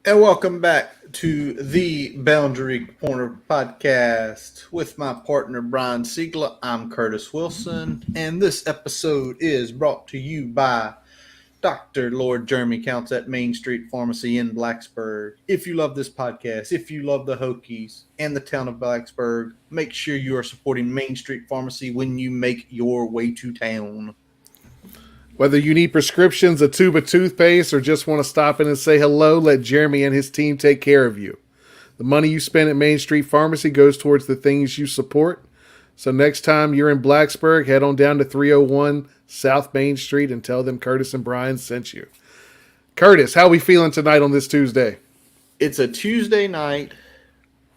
And welcome back to the Boundary Corner podcast with my partner Brian Siegler. I'm Curtis Wilson, and this episode is brought to you by Dr. Lord Jeremy Counts at Main Street Pharmacy in Blacksburg. If you love this podcast, if you love the Hokies and the town of Blacksburg, make sure you are supporting Main Street Pharmacy when you make your way to town. Whether you need prescriptions, a tube of toothpaste, or just want to stop in and say hello, let Jeremy and his team take care of you. The money you spend at Main Street Pharmacy goes towards the things you support. So next time you're in Blacksburg, head on down to 301 South Main Street and tell them Curtis and Brian sent you. Curtis, how are we feeling tonight on this Tuesday? It's a Tuesday night,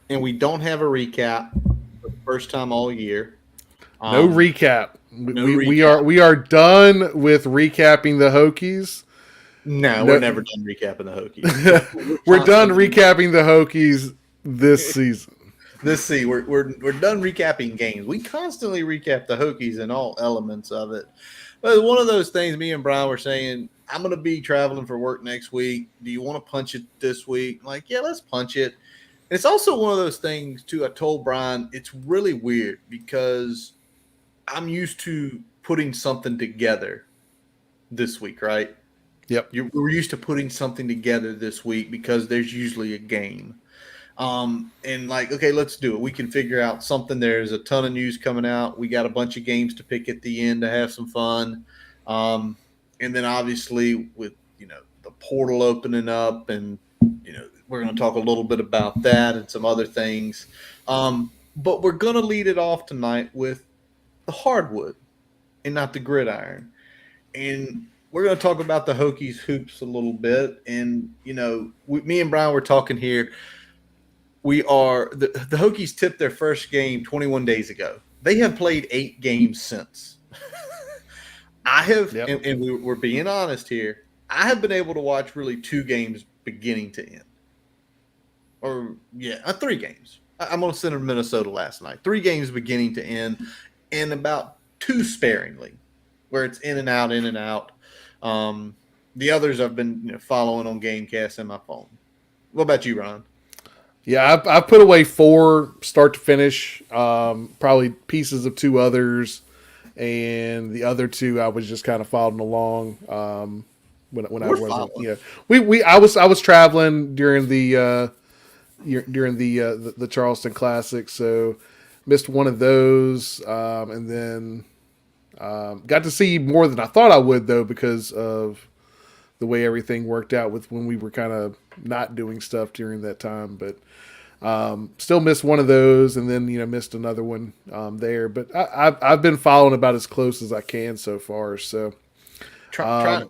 and we don't have a recap for the first time all year. No recap. We are done with recapping the Hokies. No, we're never done recapping the Hokies. We're done recapping the Hokies this season. We're done recapping games. We constantly recap the Hokies and all elements of it. But one of those things, me and Brian were saying, I'm going to be traveling for work next week. Do you want to punch it this week? I'm like, yeah, let's punch it. And it's also one of those things, too, I told Brian, it's really weird because I'm used to putting something together this week, right? Yep. We're used to putting something together this week because there's usually a game. And like, okay, let's do it. We can figure out something. There's a ton of news coming out. We got a bunch of games to pick at the end to have some fun. And then obviously with, the portal opening up and, we're going to talk a little bit about that and some other things. But we're going to lead it off tonight with the hardwood and not the gridiron. And we're going to talk about the Hokies Hoops a little bit. And, me and Brian were talking here. The Hokies tipped their first game 21 days ago. They have played 8 games since. I have, yep. and we're being honest here, I have been able to watch really 2 games beginning to end. 3 games. I'm on Center Minnesota last night. 3 games beginning to end, and about 2 sparingly, where it's in and out, in and out. The others I've been following on Gamecast and my phone. What about you, Ron? Yeah, I've put away 4 start to finish, probably pieces of 2 others, and the other 2 I was just kind of following along. When I wasn't, I was traveling during the Charleston Classic, so missed one of those, and then got to see more than I thought I would, though, because of the way everything worked out with when we were kind of not doing stuff during that time. But still missed one of those, and then missed another one there. But I've been following about as close as I can so far. So trying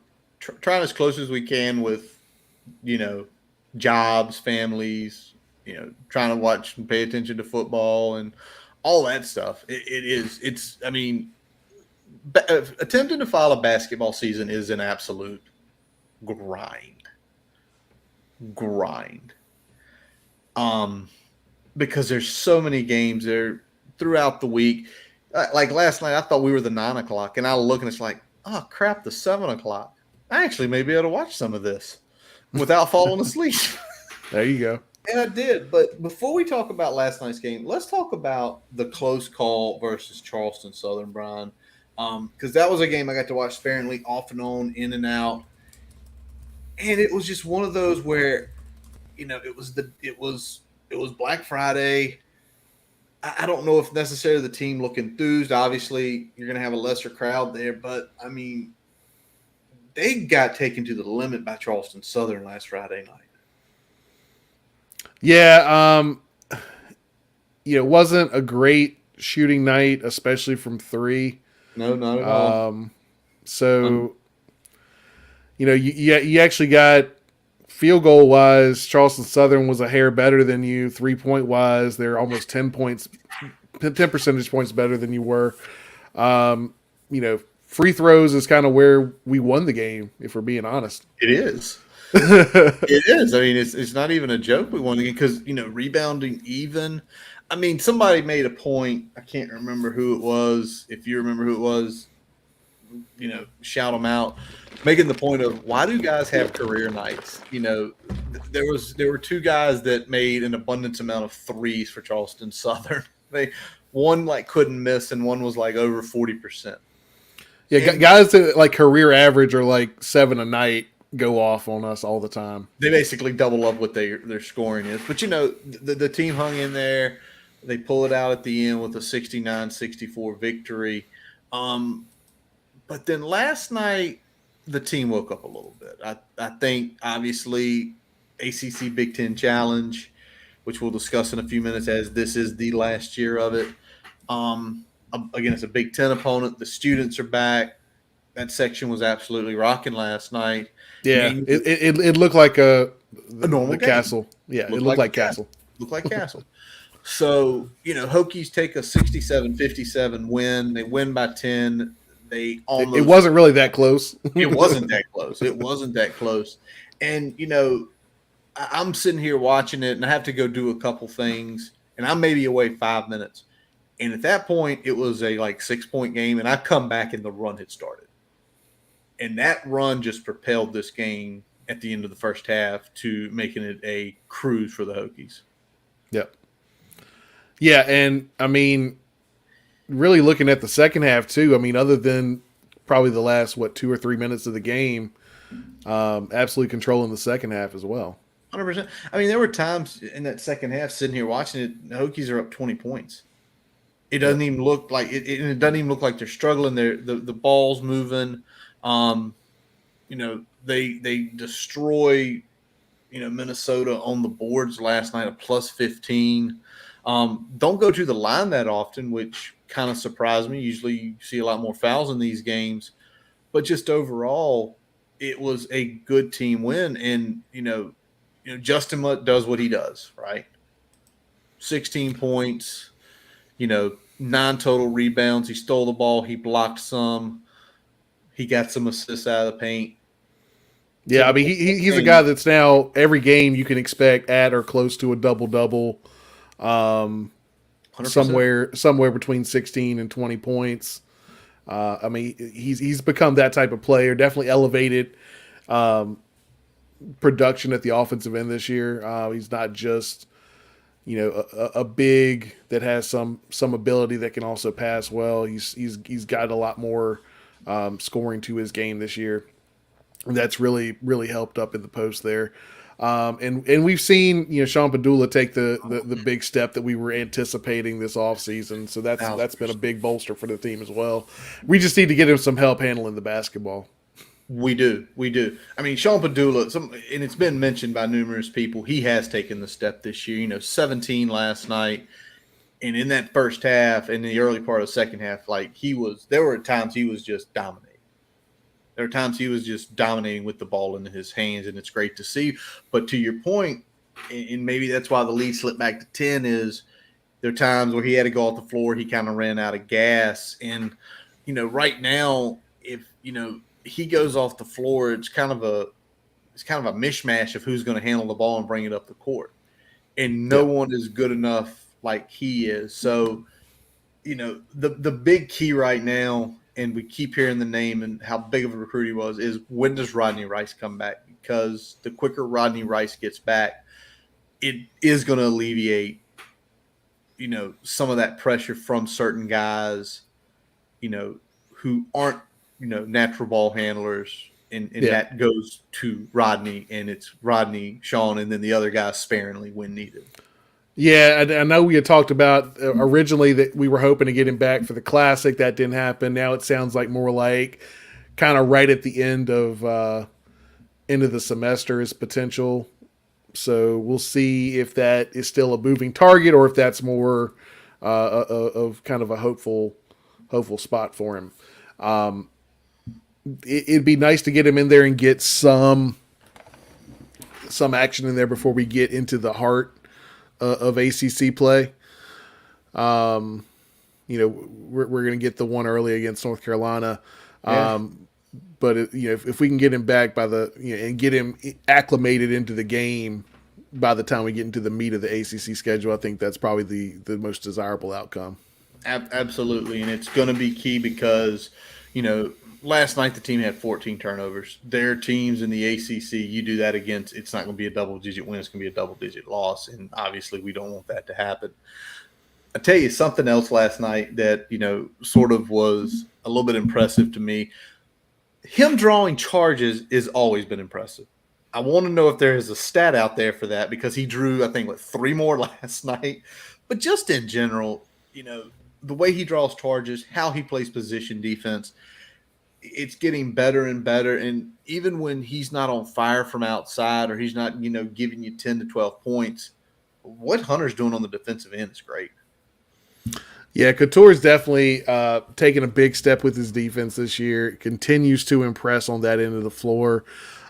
as close as we can with jobs, families, trying to watch and pay attention to football and all that stuff. Attempting to follow a basketball season is an absolute grind. Because there's so many games there throughout the week. Like last night, I thought we were the 9 o'clock, and I look and it's like, oh crap, the 7 o'clock. I actually may be able to watch some of this without falling asleep. There you go. And I did. But before we talk about last night's game, let's talk about the close call versus Charleston Southern, Brian. Because that was a game I got to watch sparingly, off and on, in and out. And it was just one of those where, it was Black Friday. I don't know if necessarily the team looked enthused. Obviously, you're going to have a lesser crowd there. But, they got taken to the limit by Charleston Southern last Friday night. Yeah, it wasn't a great shooting night, especially from 3. No, not at all. So, you actually got field goal wise, Charleston Southern was a hair better than you. 3-point wise, they're almost 10 percentage points better than you were. Free throws is kind of where we won the game, if we're being honest. It is. It is. It's not even a joke. We won the game because rebounding even. Somebody made a point. I can't remember who it was. If you remember who it was, shout them out, making the point of why do guys have career nights? There were two guys that made an abundance amount of threes for Charleston Southern. One like couldn't miss, and one was like over 40%. Yeah, guys that like career average are like 7 a night go off on us all the time. They basically double up what their scoring is. But the team hung in there. They pull it out at the end with a 69-64 victory. But then last night, the team woke up a little bit. I think, obviously, ACC Big Ten Challenge, which we'll discuss in a few minutes as this is the last year of it. Again, it's a Big Ten opponent. The students are back. That section was absolutely rocking last night. Yeah, it looked like a normal game. Cassell. Yeah, it looked like Cassell. Looked like Cassell. So, Hokies take a 67-57 win. They win by 10. It wasn't really that close. It wasn't that close. It wasn't that close. And, I'm sitting here watching it, and I have to go do a couple things, and I'm maybe away 5 minutes. And at that point, it was a 6-point game, and I come back and the run had started. And that run just propelled this game at the end of the first half to making it a cruise for the Hokies. Yep. Yeah, and I mean, really looking at the second half too, I mean, other than probably the last, 2 or 3 minutes of the game, absolutely controlling the second half as well. 100%. I mean, there were times in that second half sitting here watching it, the Hokies are up 20 points. It doesn't even look like it doesn't even look like they're struggling. The ball's moving. They destroy, Minnesota on the boards last night, a plus 15. Don't go to the line that often, which kind of surprised me. Usually you see a lot more fouls in these games, but just overall, it was a good team win. And, Justin Mutt does what he does, right? 16 points, 9 total rebounds. He stole the ball. He blocked some. He got some assists out of the paint. Yeah, I mean, he's a guy that's now every game you can expect at or close to a double-double, somewhere between 16 and 20 points. I mean, he's become that type of player. Definitely elevated production at the offensive end this year. He's not just a big that has some ability that can also pass well. He's got a lot more scoring to his game this year. And that's really, really helped up in the post there. And we've seen, Sean Padula take the big step that we were anticipating this offseason. So that's been a big bolster for the team as well. We just need to get him some help handling the basketball. We do. I mean, Sean Padula, and it's been mentioned by numerous people, he has taken the step this year. 17 last night. And in that first half, in the early part of the second half, there were times he was just dominating. There were times he was just dominating with the ball in his hands, and it's great to see. But to your point, and maybe that's why the lead slipped back to 10, is there are times where he had to go off the floor. He kind of ran out of gas. And, right now, if, he goes off the floor, it's kind of a mishmash of who's going to handle the ball and bring it up the court. And no one is good enough like he is. So, the big key right now, and we keep hearing the name and how big of a recruit he was, is when does Rodney Rice come back? Because the quicker Rodney Rice gets back, it is going to alleviate, some of that pressure from certain guys, who aren't, natural ball handlers. And that goes to Rodney, and it's Rodney, Sean, and then the other guys sparingly when needed. Yeah, I know we had talked about originally that we were hoping to get him back for the Classic. That didn't happen. Now it sounds like more like kind of right at the end of the semester is potential. So we'll see if that is still a moving target or if that's more of kind of a hopeful spot for him. It'd be nice to get him in there and get some action in there before we get into the heart of ACC play. We're going to get the one early against North Carolina. But if we can get him back and get him acclimated into the game by the time we get into the meat of the ACC schedule, I think that's probably the most desirable outcome. Absolutely. And it's going to be key because, last night the team had 14 turnovers. Their teams in the ACC, you do that against, it's not going to be a double-digit win. It's going to be a double-digit loss, and obviously we don't want that to happen. I tell you something else last night that, sort of was a little bit impressive to me. Him drawing charges has always been impressive. I want to know if there is a stat out there for that, because he drew, I think, 3 more last night. But just in general, the way he draws charges, how he plays position defense, it's getting better and better. And even when he's not on fire from outside, or he's not, giving you 10 to 12 points, what Hunter's doing on the defensive end is great. Yeah, Couture's definitely taken a big step with his defense this year. Continues to impress on that end of the floor.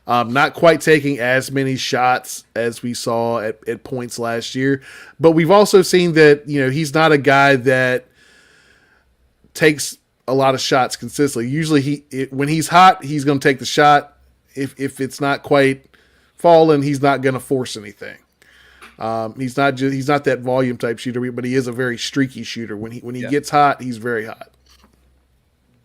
Not quite taking as many shots as we saw at points last year. But we've also seen that, he's not a guy that takes a lot of shots consistently. Usually when he's hot, he's going to take the shot. If it's not quite falling, he's not going to force anything. He's not that volume type shooter, but he is a very streaky shooter. When he gets hot, he's very hot.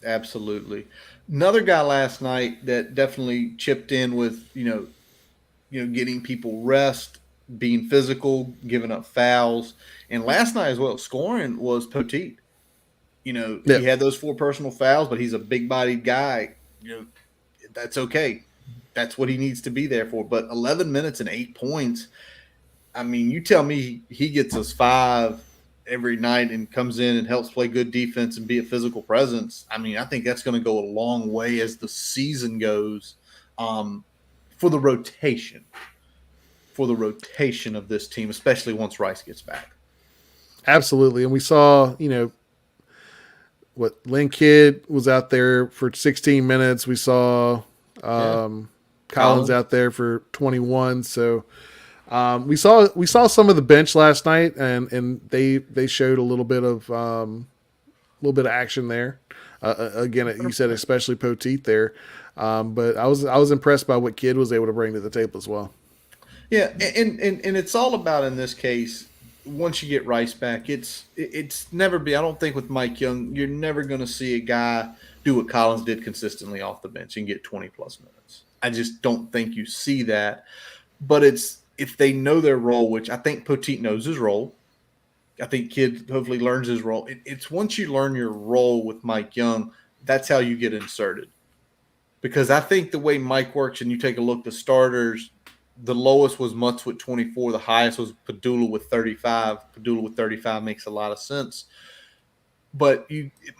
Absolutely. Another guy last night that definitely chipped in with, getting people rest, being physical, giving up fouls. And last night as well, scoring was Poteet. He had those 4 personal fouls, but he's a big-bodied guy. That's okay. That's what he needs to be there for. But 11 minutes and 8 points, I mean, you tell me he gets us 5 every night and comes in and helps play good defense and be a physical presence. I mean, I think that's going to go a long way as the season goes, for the rotation of this team, especially once Rice gets back. Absolutely. And we saw, Lynn Kidd was out there for 16 minutes. We saw Collins out there for 21. So we saw some of the bench last night, and they showed a little bit of action there. Again, you said especially Poteet there, but I was impressed by what Kidd was able to bring to the table as well. Yeah, and it's all about, in this case, once you get Rice back, it's never be. I don't think with Mike Young, you're never going to see a guy do what Collins did consistently off the bench and get 20 plus minutes. I just don't think you see that. But it's if they know their role, which I think Poteet knows his role. I think Kidd hopefully learns his role. It's once you learn your role with Mike Young, that's how you get inserted. Because I think the way Mike works, and you take a look, the starters, the lowest was Mutz with 24. The highest was Padula with 35. Padula with 35 makes a lot of sense. But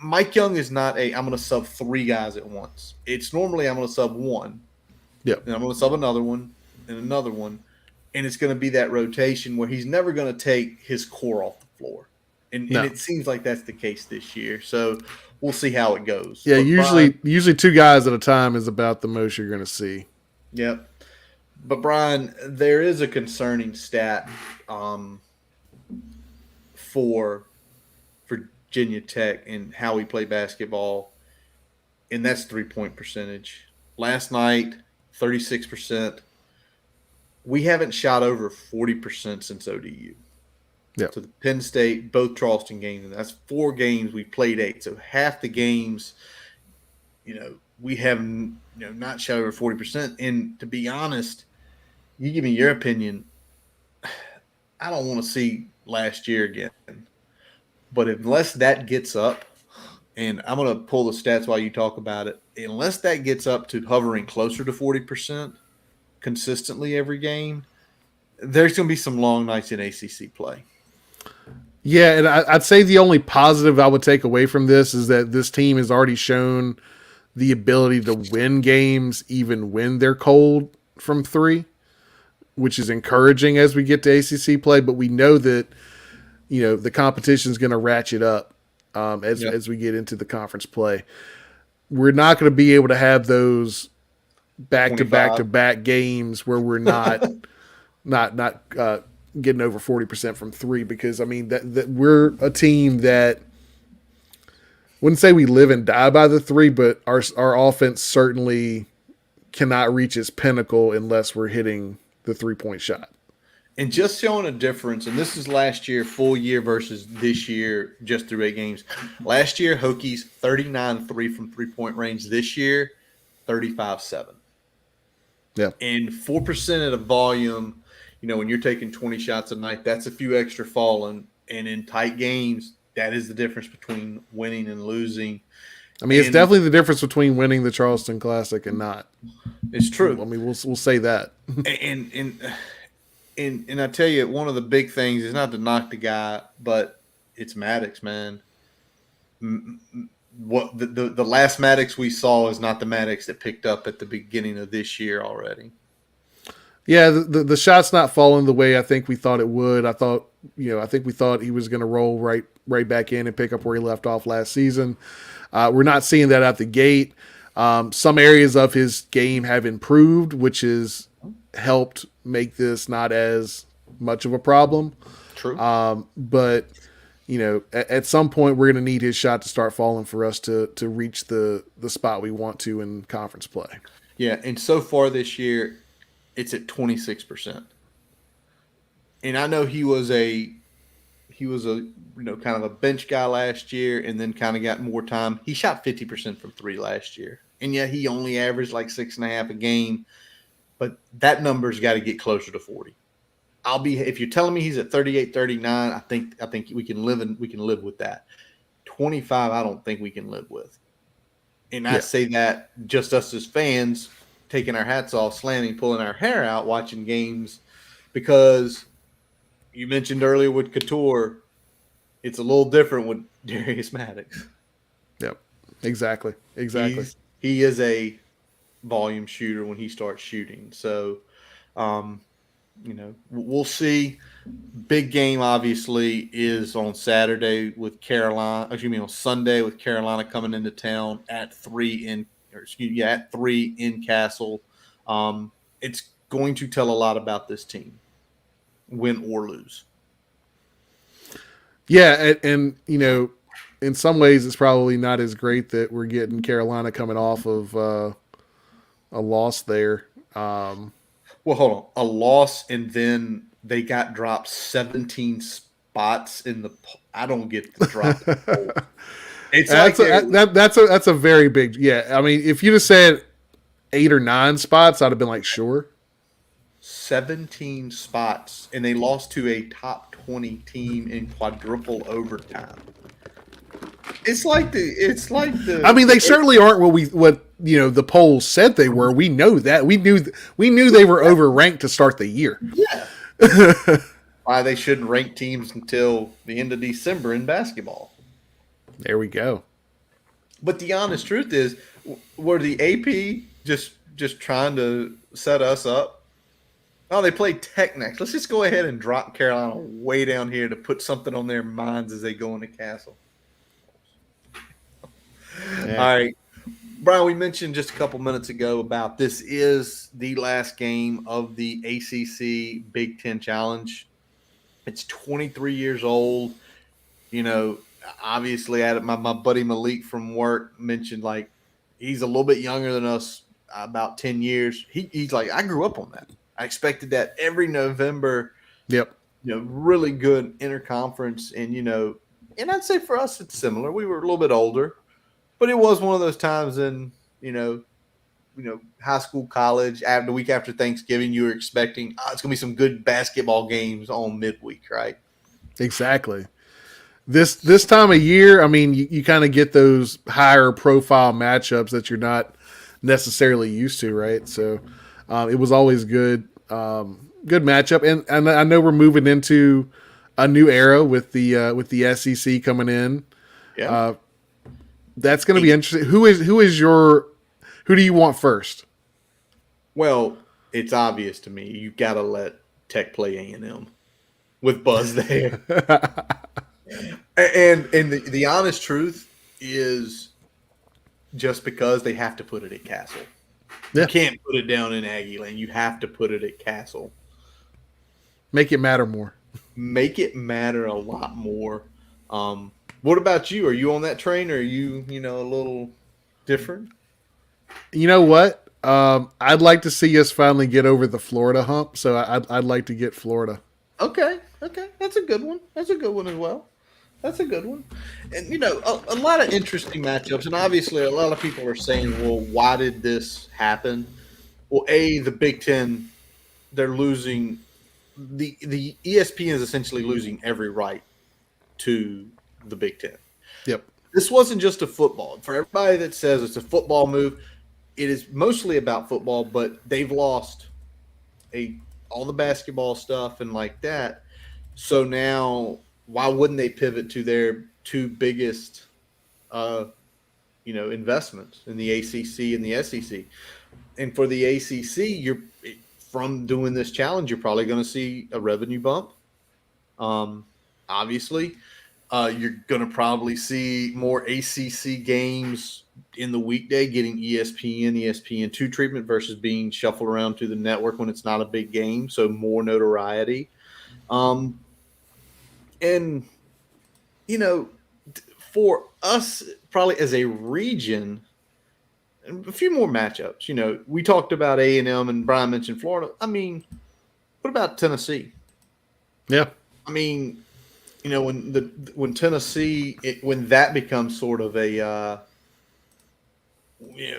Mike Young is not I'm going to sub 3 guys at once. It's normally I'm going to sub 1. Yep. And I'm going to sub another one and another one. And it's going to be that rotation where he's never going to take his core off the floor. And it seems like that's the case this year. So we'll see how it goes. Yeah, usually 2 guys at a time is about the most you're going to see. Yep. But, Brian, there is a concerning stat for Virginia Tech and how we play basketball, and that's 3-point percentage. Last night, 36%. We haven't shot over 40% since ODU. Yeah. So the Penn State, both Charleston games, and that's 4 games. We played 8. So half the games, we have not shot over 40%. And to be honest, you give me your opinion, I don't want to see last year again. But unless that gets up, and I'm going to pull the stats while you talk about it, unless that gets up to hovering closer to 40% consistently every game, there's going to be some long nights in ACC play. Yeah, and I'd say the only positive I would take away from this is that this team has already shown the ability to win games even when they're cold from 3, which is encouraging as we get to ACC play. But we know that, the competition is going to ratchet up as we get into the conference play. We're not going to be able to have those back-to-back games where we're not getting over 40% from 3, because that we're a team that wouldn't say we live and die by the 3, but our offense certainly cannot reach its pinnacle unless we're hitting the 3-point shot. And just showing a difference, and this is last year, full year versus this year, just through 8 games. Last year, Hokies 39-3 from 3-point range. This year, 35-7. Yeah. And 4% of the volume, when you're taking 20 shots a night, that's a few extra falling. And in tight games, that is the difference between winning and losing. I mean, it's definitely the difference between winning the Charleston Classic and not. It's true. I mean, we'll say that. And I tell you, one of the big things is not to knock the guy, but it's Maddox, man. What the last Maddox we saw is not the Maddox that picked up at the beginning of this year already. Yeah, the shot's not falling the way I think we thought it would. I think we thought he was going to roll right back in and pick up where he left off last season. We're not seeing that out the gate. Some areas of his game have improved, which has helped make this not as much of a problem. True. But at some point we're going to need his shot to start falling for us to reach the spot we want to in conference play. Yeah, and so far this year, it's at 26%. And I know he was a kind of a bench guy last year, and then kind of got more time. He shot 50% from three last year, and yeah, he only averaged like 6.5 a game. But that number's got to get closer to 40. If you're telling me he's at 38, 39, I think we can live with that. 25, I don't think we can live with. And I say that just us as fans taking our hats off, slamming, pulling our hair out, watching games, because you mentioned earlier with Couture, it's a little different with Darius Maddox. Yep, exactly. He is a volume shooter when he starts shooting. So, we'll see. Big game obviously is on Saturday with Carolina. On Sunday with Carolina coming into town at 3 in Cassell. It's going to tell a lot about this team, win or lose. Yeah, and in some ways it's probably not as great that we're getting Carolina coming off of a loss there. Well, hold on. A loss, and then they got dropped 17 spots in the – I don't get the drop. It's that's a very big – yeah. I mean, if you just said 8 or 9 spots, I'd have been like, sure. 17 spots, and they lost to a top 20 team in quadruple overtime. It's like the. I mean, they certainly aren't what the polls said they were. We know that. We knew they were overranked to start the year. Yeah. Why they shouldn't rank teams until the end of December in basketball. There we go. But the honest truth is, were the AP just trying to set us up? Oh, they played Tech next. Let's just go ahead and drop Carolina way down here to put something on their minds as they go into Cassell. Yeah. All right. Brian, we mentioned just a couple minutes ago about this is the last game of the ACC Big Ten Challenge. It's 23 years old. Obviously, my buddy Malik from work mentioned, like, he's a little bit younger than us, about 10 years. He's like, I grew up on that. I expected that every November. Yep. Really good interconference. And I'd say for us it's similar. We were a little bit older. But it was one of those times in, high school, college, the week after Thanksgiving, you were expecting, it's going to be some good basketball games on midweek, right? Exactly. This time of year, I mean, you kind of get those higher profile matchups that you're not necessarily used to, right? So it was always good matchup. And I know we're moving into a new era with the SEC coming in. Yeah. That's going to be interesting. Who do you want first? Well, it's obvious to me. You've got to let Tech play A&M with Buzz there. and the honest truth is just because they have to put it at Cassell. Yeah. You can't put it down in Aggie Lane. You have to put it at Cassell. Make it matter more. Make it matter a lot more. What about you? Are you on that train, or are you, a little different? You know what? I'd like to see us finally get over the Florida hump, so I'd like to get Florida. Okay, okay, that's a good one. That's a good one as well. That's a good one. And a lot of interesting matchups. And obviously, a lot of people are saying, "Well, why did this happen?" Well, the Big Ten, they're losing the ESPN is essentially losing every right to the Big Ten. Yep. This wasn't just a football. For everybody that says it's a football move, it is mostly about football. But they've lost all the basketball stuff and like that. So now, why wouldn't they pivot to their two biggest, investments in the ACC and the SEC? And for the ACC, from doing this challenge, you're probably going to see a revenue bump. Obviously, you're going to probably see more ACC games in the weekday getting ESPN2 treatment versus being shuffled around to the network when it's not a big game. So more notoriety. And, for us, probably as a region, a few more matchups. We talked about A&M and Brian mentioned Florida. I mean, what about Tennessee? Yeah. I mean, when Tennessee when that becomes sort of a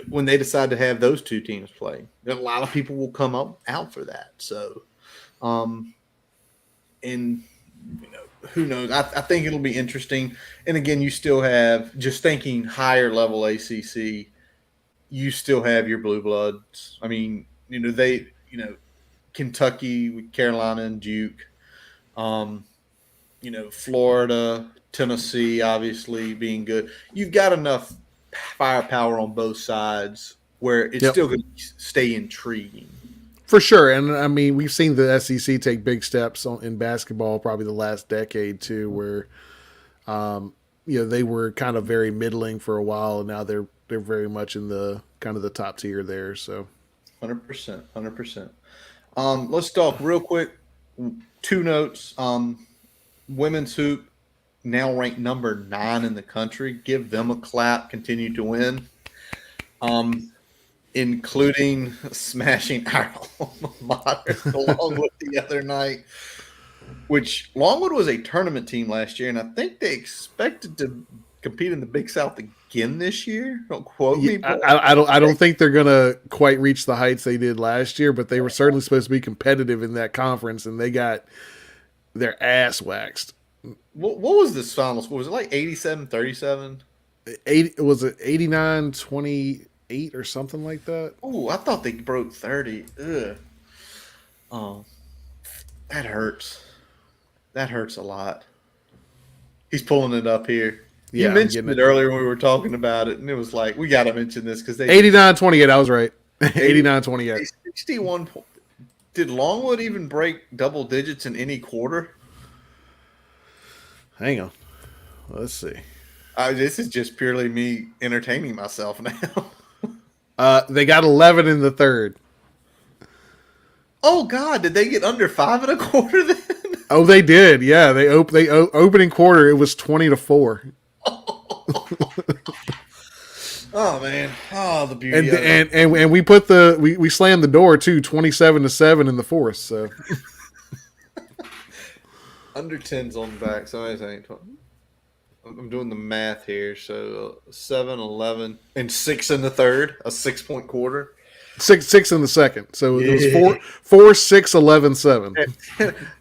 when they decide to have those two teams play, a lot of people will come out for that. So, and who knows? I think it'll be interesting. And again, you still have, just thinking higher level ACC, you still have your blue bloods. I mean, Kentucky with Carolina and Duke. Florida, Tennessee, obviously being good. You've got enough firepower on both sides where it's still going to stay intriguing. For sure. And I mean, we've seen the SEC take big steps in basketball probably the last decade too, where, they were kind of very middling for a while, and now they're very much in the kind of the top tier there. So 100%, 100%. Let's talk real quick. 2 notes. Women's hoop now ranked number 9 in the country. Give them a clap. Continue to win. Including smashing our alma mater Longwood the other night, which Longwood was a tournament team last year, and I think they expected to compete in the Big South again this year. Don't quote me. I don't think they're gonna quite reach the heights they did last year, but they were certainly supposed to be competitive in that conference, and they got their ass waxed. What was this final score? Was it like 87-37? Was it 89-28 or something like that? Oh, I thought they broke 30. Ugh. Oh, that hurts. That hurts a lot. He's pulling it up here. Yeah, you mentioned it earlier when we were talking about it, and it was like, we got to mention this because they 89-28. I was right. 89-28. 61. Did Longwood even break double digits in any quarter? Hang on. Let's see. This is just purely me entertaining myself now. They got 11 in the third. Oh God! Did they get under 5 in a quarter then? Oh, they did. Yeah, they opening quarter. It was 20-4. Oh man! Oh, the beauty. And we put we slammed the door too. 27-7 in the fourth. So under 10's on the back. So I'm doing the math here. So 7, 11, and 6 in the third. A 6-point quarter. Six in the second. So it was 4, 6, 11, 7.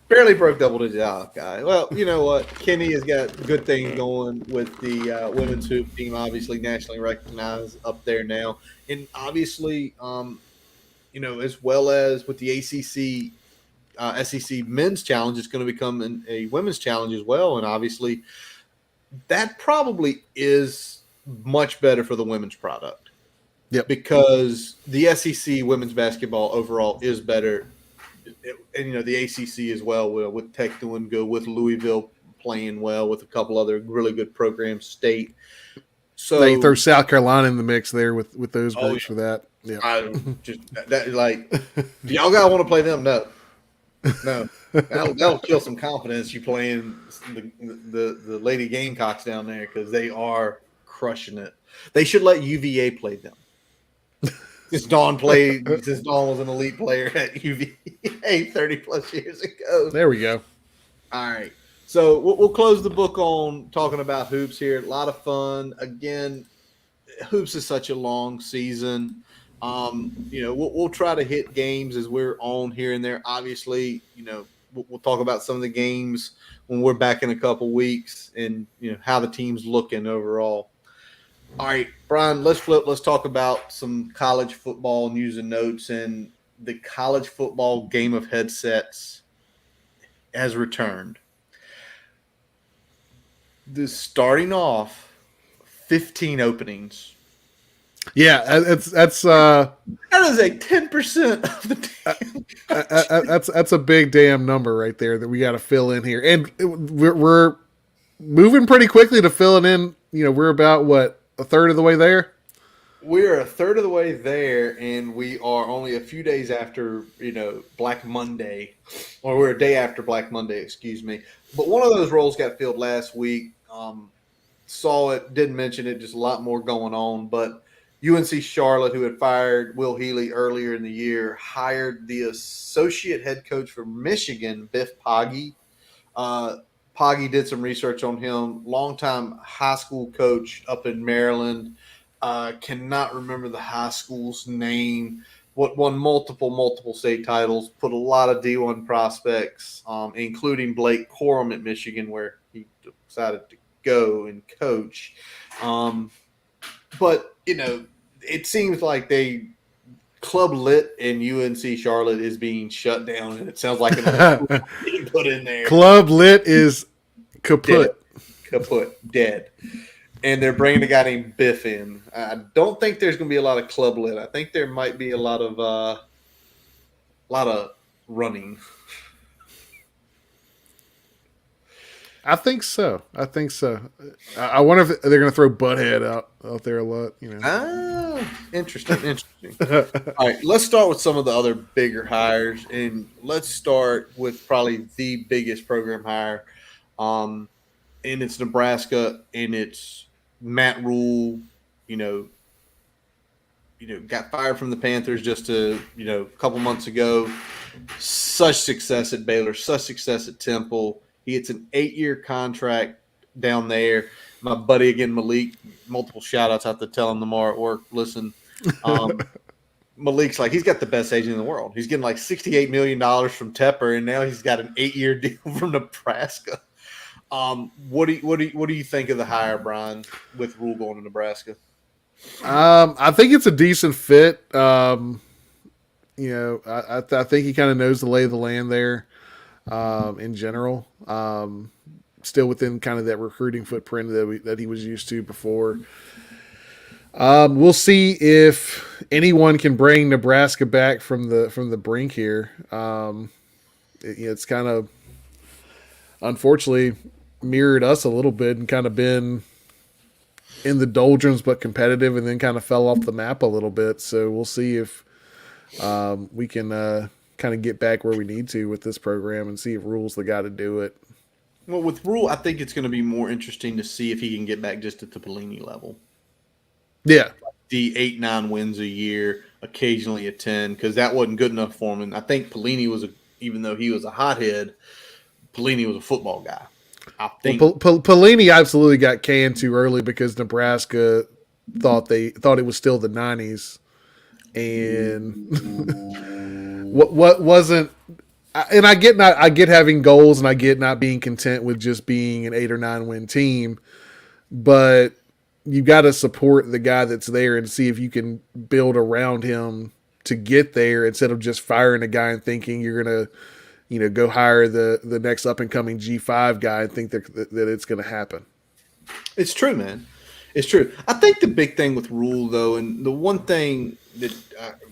Barely broke double digits. Oh, guy. Well, you know what? Kenny has got good things going with the women's hoop team. Obviously, nationally recognized up there now, and obviously, as well as with the ACC, SEC men's challenge, it's going to become a women's challenge as well. And obviously, that probably is much better for the women's product. Yep. Because the SEC women's basketball overall is better. And, the ACC as well, with Tech doing good, with Louisville playing well, with a couple other really good programs, State. So now you throw South Carolina in the mix there with those groups for that. Yeah. Do y'all guys want to play them? No. That'll kill some confidence. You playing the Lady Gamecocks down there because they are crushing it. They should let UVA play them. Since Dawn was an elite player at UVA 30 plus years ago. There we go. All right. So we'll close the book on talking about hoops here. A lot of fun. Again, hoops is such a long season. We'll try to hit games as we're on here and there. Obviously, we'll talk about some of the games when we're back in a couple weeks and how the team's looking overall. All right, Brian, let's flip. Let's talk about some college football news and notes. And the college football game of headsets has returned. This starting off 15 openings. Yeah, that's That is a 10% of the that's a big damn number right there that we got to fill in here, and we're moving pretty quickly to filling in. We're about a third of the way there. We're a third of the way there, and we are only a few days after Black Monday, or we're a day after Black Monday, excuse me. But one of those roles got filled last week. Saw it, didn't mention it, just a lot more going on, but UNC Charlotte, who had fired Will Healy earlier in the year, hired the associate head coach for Michigan, Biff Poggi. Poggi did some research on him, longtime high school coach up in Maryland. Cannot remember the high school's name. What won multiple state titles, put a lot of D1 prospects, including Blake Corum at Michigan, where he decided to go and coach. But it seems like Club Lit in UNC Charlotte is being shut down, and it sounds like another being put in there. Club Lit is kaput. Dead. And they're bringing a guy named Biff in. I don't think there's going to be a lot of Club Lit. I think there might be a lot of running. I think so. I wonder if they're going to throw Butthead out there a lot. Interesting. All right, let's start with some of the other bigger hires, and let's start with probably the biggest program hire, and it's Nebraska, and it's Matt Rule. Got fired from the Panthers just a couple months ago. Such success at Baylor, such success at Temple. He gets an 8-year contract down there. My buddy, again, Malik, multiple shout-outs. I have to tell him tomorrow at work, listen, Malik's like, he's got the best agent in the world. He's getting like $68 million from Tepper, and now he's got an 8-year deal from Nebraska. What do you think of the hire, Brian, with Rule going to Nebraska? I think it's a decent fit. I think he kind of knows the lay of the land there. In general, still within kind of that recruiting footprint that he was used to before. We'll see if anyone can bring Nebraska back from the brink here. It's kind of unfortunately mirrored us a little bit and kind of been in the doldrums but competitive, and then kind of fell off the map a little bit. So we'll see if we can kind of get back where we need to with this program and see if Rule's the guy to do it. Well, with Rule, I think it's going to be more interesting to see if he can get back just at the Pelini level. Yeah. The 8-9 wins a year, occasionally a 10, because that wasn't good enough for him. And I think Pelini even though he was a hothead, Pelini was a football guy. I think Pelini absolutely got canned too early because Nebraska thought it was still the 90s. And what wasn't, and I get having goals, and I get not being content with just being an 8 or 9 win team, but you got to support the guy that's there and see if you can build around him to get there instead of just firing a guy and thinking you're gonna, go hire the next up and coming G5 guy and think that it's gonna happen. It's true, man. It's true. I think the big thing with Rule, though, and the one thing that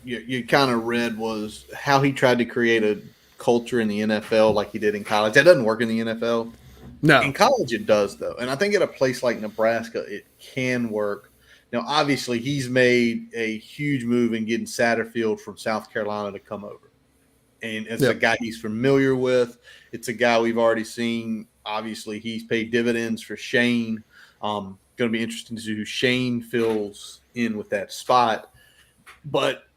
you kind of read was how he tried to create a culture in the NFL like he did in college. That doesn't work in the NFL. No. In college it does, though. And I think at a place like Nebraska it can work. Now, obviously, he's made a huge move in getting Satterfield from South Carolina to come over. And it's a guy he's familiar with. It's a guy we've already seen. Obviously, he's paid dividends for Shane. Going to be interesting to see who Shane fills in with that spot. But,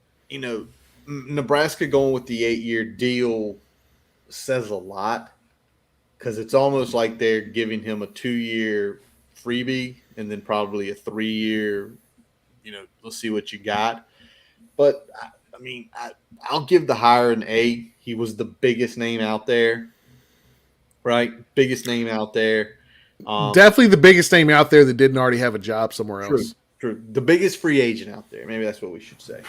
Nebraska going with the 8-year deal says a lot because it's almost like they're giving him a 2-year freebie and then probably a 3-year, let's see what you got. But, I'll give the hire an A. He was the biggest name out there, right? Biggest name out there. Definitely the biggest name out there that didn't already have a job somewhere True, else. true. The biggest free agent out there. Maybe that's what we should say.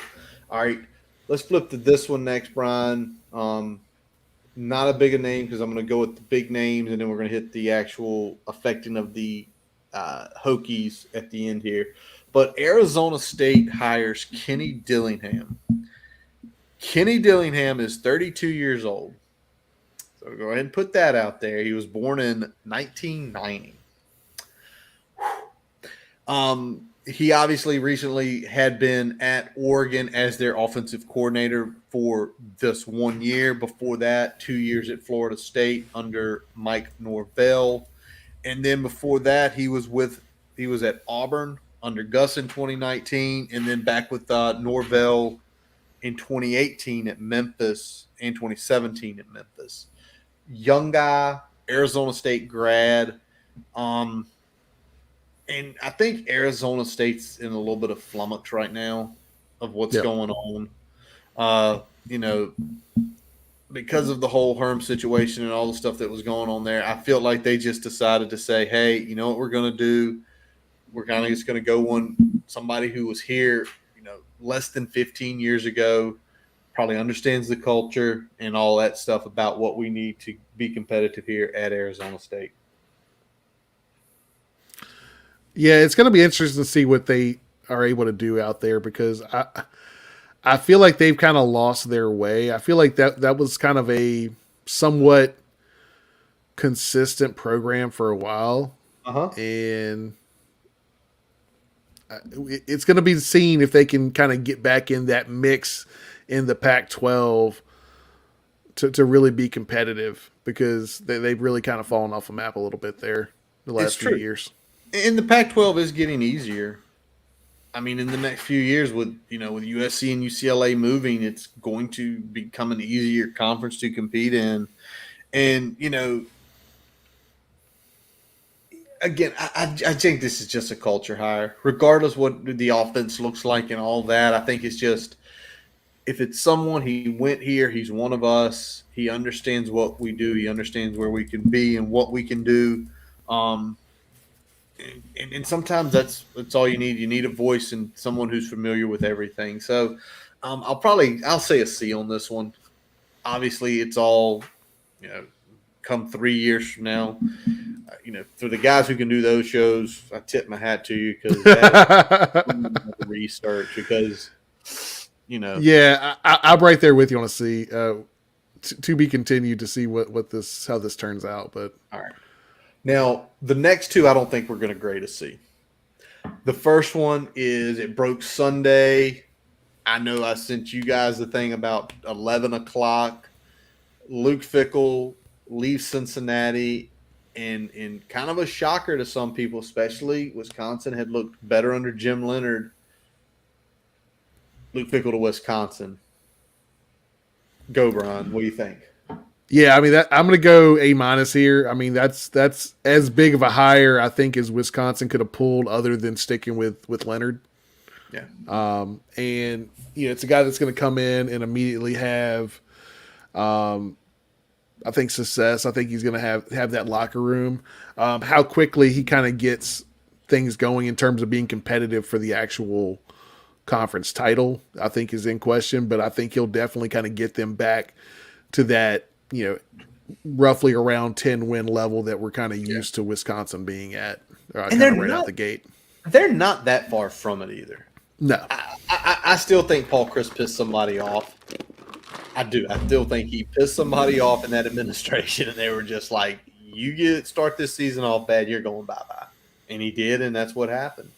All right, let's flip to this one next, Brian. Not a big name because I'm going to go with the big names, and then we're going to hit the actual affecting of the Hokies at the end here. But Arizona State hires Kenny Dillingham. Kenny Dillingham is 32 years old. So go ahead and put that out there. He was born in 1990. He obviously recently had been at Oregon as their offensive coordinator for this 1 year. Before that, 2 years at Florida State under Mike Norvell. And then before that, he was at Auburn under Gus in 2019, and then back with Norvell in 2018 at Memphis and 2017 at Memphis. Young guy, Arizona State grad. And I think Arizona State's in a little bit of flummox right now of what's going on. Because of the whole Herm situation and all the stuff that was going on there, I feel like they just decided to say, hey, you know what we're going to do? We're kind of just going to go on somebody who was here, less than 15 years ago, probably understands the culture and all that stuff about what we need to be competitive here at Arizona State. Yeah, it's going to be interesting to see what they are able to do out there because I feel like they've kind of lost their way. I feel like that was kind of a somewhat consistent program for a while. And it's going to be seen if they can kind of get back in that mix in the Pac-12 to really be competitive because they've really kind of fallen off the map a little bit there the last few years. And the Pac-12 is getting easier. I mean, in the next few years with USC and UCLA moving, it's going to become an easier conference to compete in. And, again, I think this is just a culture hire. Regardless what the offense looks like and all that, I think it's just if it's someone, he went here, he's one of us, he understands what we do, he understands where we can be and what we can do. And sometimes that's all you need. You need a voice and someone who's familiar with everything. So I'll say a C on this one. Obviously, it's all come 3 years from now. For the guys who can do those shows, I tip my hat to you because that's research. Because yeah, I'm right there with you on a C. To be continued to see how this turns out. But all right. Now, the next two, I don't think we're going to grade a C. The first one is it broke Sunday. I know I sent you guys the thing about 11 o'clock. Luke Fickell leaves Cincinnati, and kind of a shocker to some people, especially Wisconsin had looked better under Jim Leonhard. Luke Fickell to Wisconsin. Go, Brian. What do you think? Yeah, I mean I'm going to go A- here. I mean that's as big of a hire I think as Wisconsin could have pulled, other than sticking with Leonhard. Yeah. And it's a guy that's going to come in and immediately have, I think success. I think he's going to have that locker room. How quickly he kind of gets things going in terms of being competitive for the actual conference title, I think is in question. But I think he'll definitely kind of get them back to that, roughly around 10-win level that we're kind of used to Wisconsin being at, and they're right out the gate. They're not that far from it either. No. I still think Paul Chryst pissed somebody off. I do. I still think he pissed somebody off in that administration, and they were just like, you start this season off bad, you're going bye-bye. And he did, and that's what happened.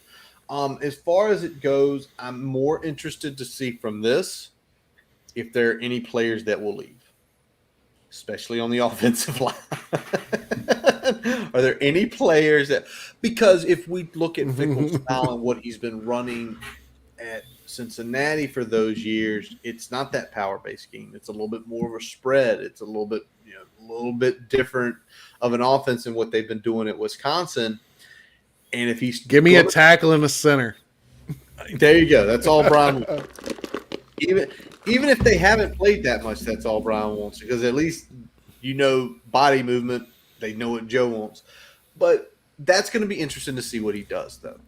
As far as it goes, I'm more interested to see from this if there are any players that will leave, especially on the offensive line. Are there any players that – because if we look at Fickell's style and what he's been running at Cincinnati for those years, it's not that power-based game. It's a little bit more of a spread. It's a little bit, a little bit different of an offense than what they've been doing at Wisconsin. And if he's give me a tackle in the center, there you go. That's all Brian wants. Even if they haven't played that much, that's all Brian wants, because at least body movement. They know what Joe wants. But that's going to be interesting to see what he does, though.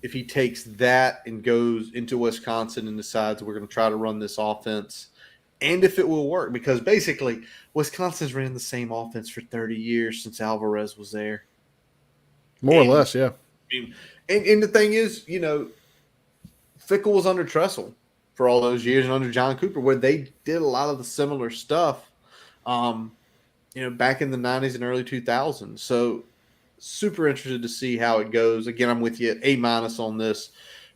If he takes that and goes into Wisconsin and decides we're going to try to run this offense, and if it will work, because basically Wisconsin's ran the same offense for 30 years since Alvarez was there. More or less, yeah. And the thing is, Fickle was under Tressel for all those years and under John Cooper, where they did a lot of the similar stuff, back in the 90s and early 2000s. So super interested to see how it goes. Again, I'm with you. A- on this.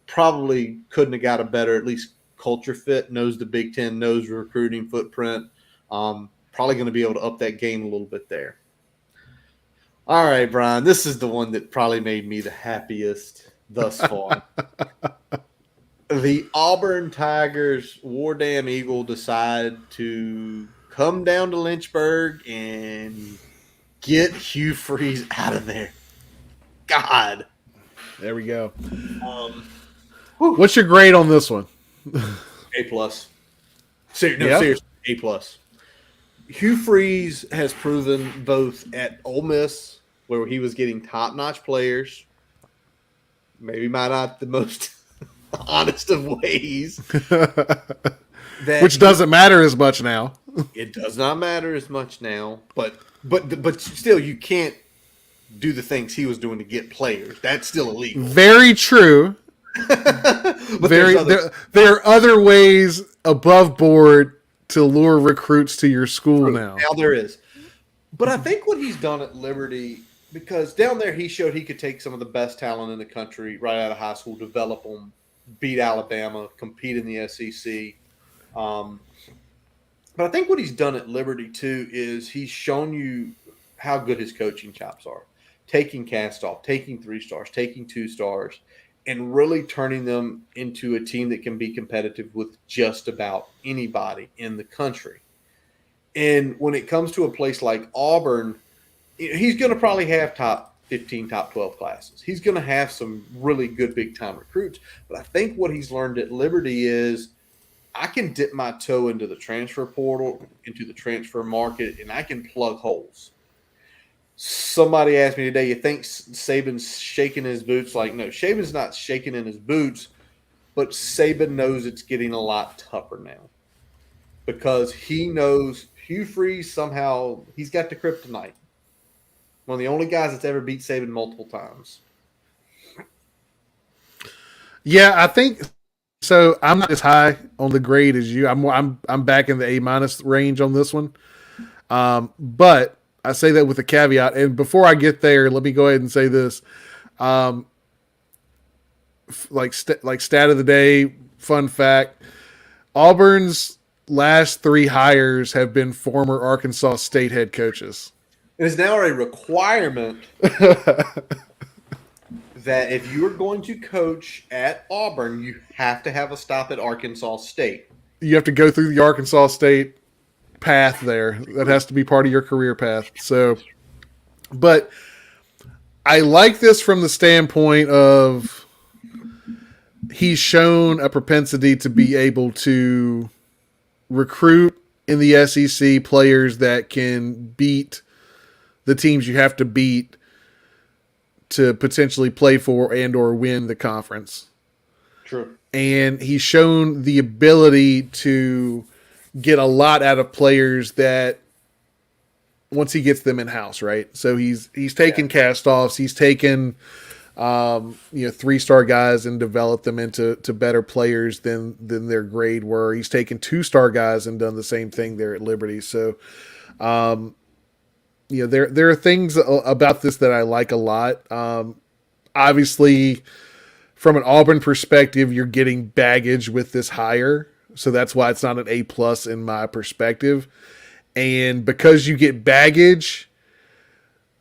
Probably couldn't have got a better, at least culture fit, knows the Big Ten, knows recruiting footprint. Probably going to be able to up that game a little bit there. All right, Brian, this is the one that probably made me the happiest thus far. The Auburn Tigers, War Damn Eagle, decide to come down to Lynchburg and get Hugh Freeze out of there. God. There we go. What's your grade on this one? A+. Seriously, A+. Hugh Freeze has proven both at Ole Miss, where he was getting top-notch players, maybe not the most honest of ways. Which doesn't matter as much now. It does not matter as much now, but still, you can't do the things he was doing to get players. That's still illegal. Very true. But there are other ways above board to lure recruits to your school now. Now there is. But I think what he's done at Liberty, because down there he showed he could take some of the best talent in the country right out of high school, develop them, beat Alabama, compete in the SEC. But I think what he's done at Liberty, too, is he's shown you how good his coaching chops are. Taking cast off, taking 3 stars, taking 2 stars, and really turning them into a team that can be competitive with just about anybody in the country. And when it comes to a place like Auburn, he's going to probably have top 15, top 12 classes. He's going to have some really good big-time recruits. But I think what he's learned at Liberty is I can dip my toe into the transfer portal, into the transfer market, and I can plug holes. Somebody asked me today, you think Saban's shaking his boots? Like, no, Saban's not shaking in his boots, but Saban knows it's getting a lot tougher now because he knows Hugh Freeze somehow, he's got the kryptonite. One of the only guys that's ever beat Saban multiple times. Yeah, I think so. I'm not as high on the grade as you. I'm back in the A- range on this one. But I say that with a caveat. And before I get there, let me go ahead and say this. Like stat of the day, fun fact: Auburn's last 3 hires have been former Arkansas State head coaches. It is now a requirement that if you are going to coach at Auburn, you have to have a stop at Arkansas State. You have to go through the Arkansas State path there. That has to be part of your career path. So, but I like this from the standpoint of he's shown a propensity to be able to recruit in the SEC players that can beat the teams you have to beat to potentially play for and or win the conference. True. And he's shown the ability to get a lot out of players that once he gets them in-house, right? So he's taken cast-offs, he's taken 3-star guys and developed them into better players than their grade were. He's taken 2-star guys and done the same thing there at Liberty. So there are things about this that I like a lot. Obviously, from an Auburn perspective, you're getting baggage with this hire, so that's why it's not an A+ in my perspective. And because you get baggage,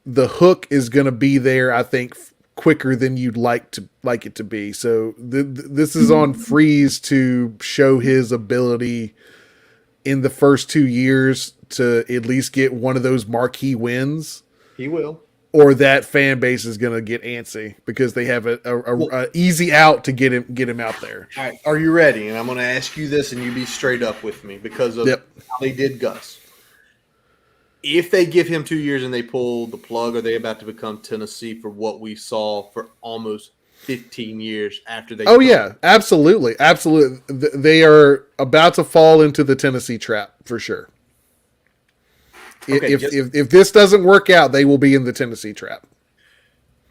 the hook is going to be there, I think, quicker than you'd like it to be. So this is on Freeze to show his ability in the first 2 years to at least get one of those marquee wins. He will. Or that fan base is going to get antsy because they have a easy out to get him out there. All right, are you ready? And I'm going to ask you this, and you be straight up with me because of how they did Gus. If they give him 2 years and they pull the plug, are they about to become Tennessee for what we saw for almost 15 years after they? Oh yeah, absolutely. They are about to fall into the Tennessee trap for sure. Okay, if this doesn't work out, they will be in the Tennessee trap.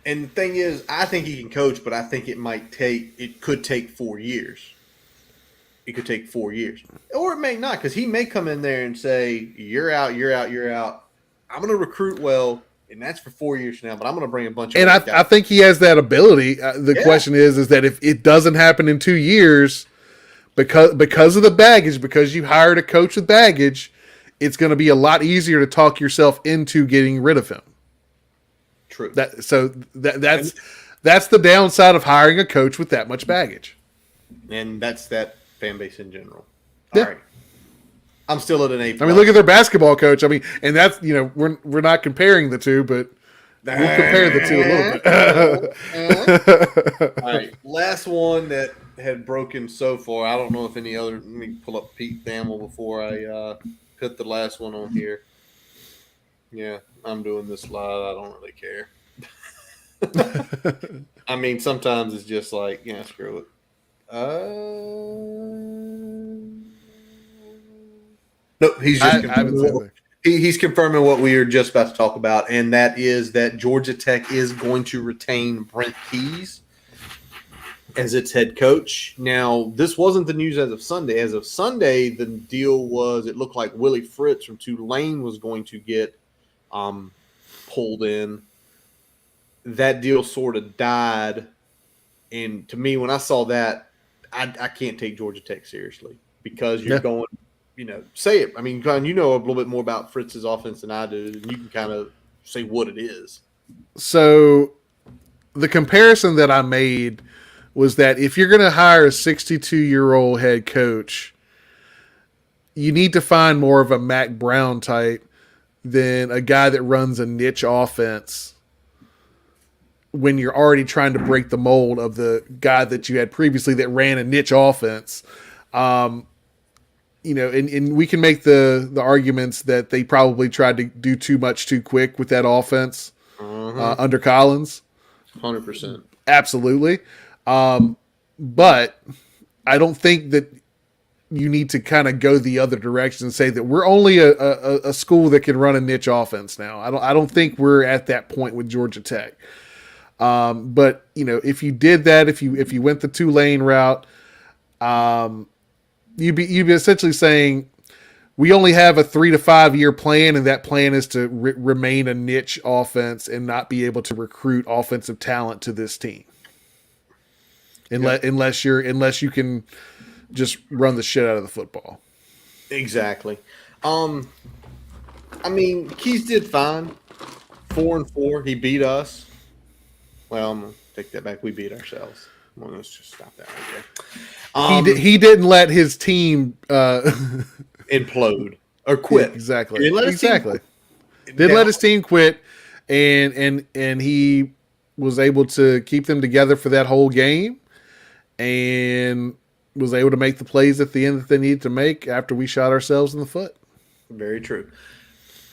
And the thing is, I think he can coach, but I think it could take 4 years. It could take 4 years. Or it may not, because he may come in there and say, you're out. I'm going to recruit well, and that's for 4 years from now, but I'm going to bring a bunch of guys. I think he has that ability. The question is that if it doesn't happen in 2 years, because of the baggage, because you hired a coach with baggage, it's going to be a lot easier to talk yourself into getting rid of him. True. That's the downside of hiring a coach with that much baggage. And that's that fan base in general. Yeah. All right. I'm still at an A+. I mean, look at their basketball coach. I mean, and that's, we're not comparing the two, but we'll compare the two a little bit. All right. Last one that had broken so far. I don't know if any other. Let me pull up Pete Thamel before I put the last one on here. Yeah, I'm doing this live. I don't really care. I mean, sometimes it's just like, screw it. No, he's just he's confirming what we were just about to talk about, and that is that Georgia Tech is going to retain Brent Keys as its head coach. Now, this wasn't the news as of Sunday. As of Sunday, the deal was it looked like Willie Fritz from Tulane was going to get pulled in. That deal sort of died. And to me, when I saw that, I can't take Georgia Tech seriously because you're going, say it. I mean, you know a little bit more about Fritz's offense than I do, and you can kind of say what it is. So the comparison that I made was that if you're going to hire a 62-year-old head coach, you need to find more of a Mac Brown type than a guy that runs a niche offense when you're already trying to break the mold of the guy that you had previously that ran a niche offense. And we can make the arguments that they probably tried to do too much too quick with that offense under Collins. 100%. Absolutely. But I don't think that you need to kind of go the other direction and say that we're only a school that can run a niche offense now. I don't think we're at that point with Georgia Tech. But if you did that, if you went the Tulane route, you'd be essentially saying we only have a 3 to 5 year plan, and that plan is to remain a niche offense and not be able to recruit offensive talent to this team. Unless you can just run the shit out of the football. Exactly. I mean, Keys did fine. 4-4. He beat us. Well, I'm gonna take that back. We beat ourselves. Well, let's just stop that right there. He didn't let his team implode or quit. Yeah, exactly. Didn't let his team quit, and he was able to keep them together for that whole game, and was able to make the plays at the end that they needed to make after we shot ourselves in the foot. Very true.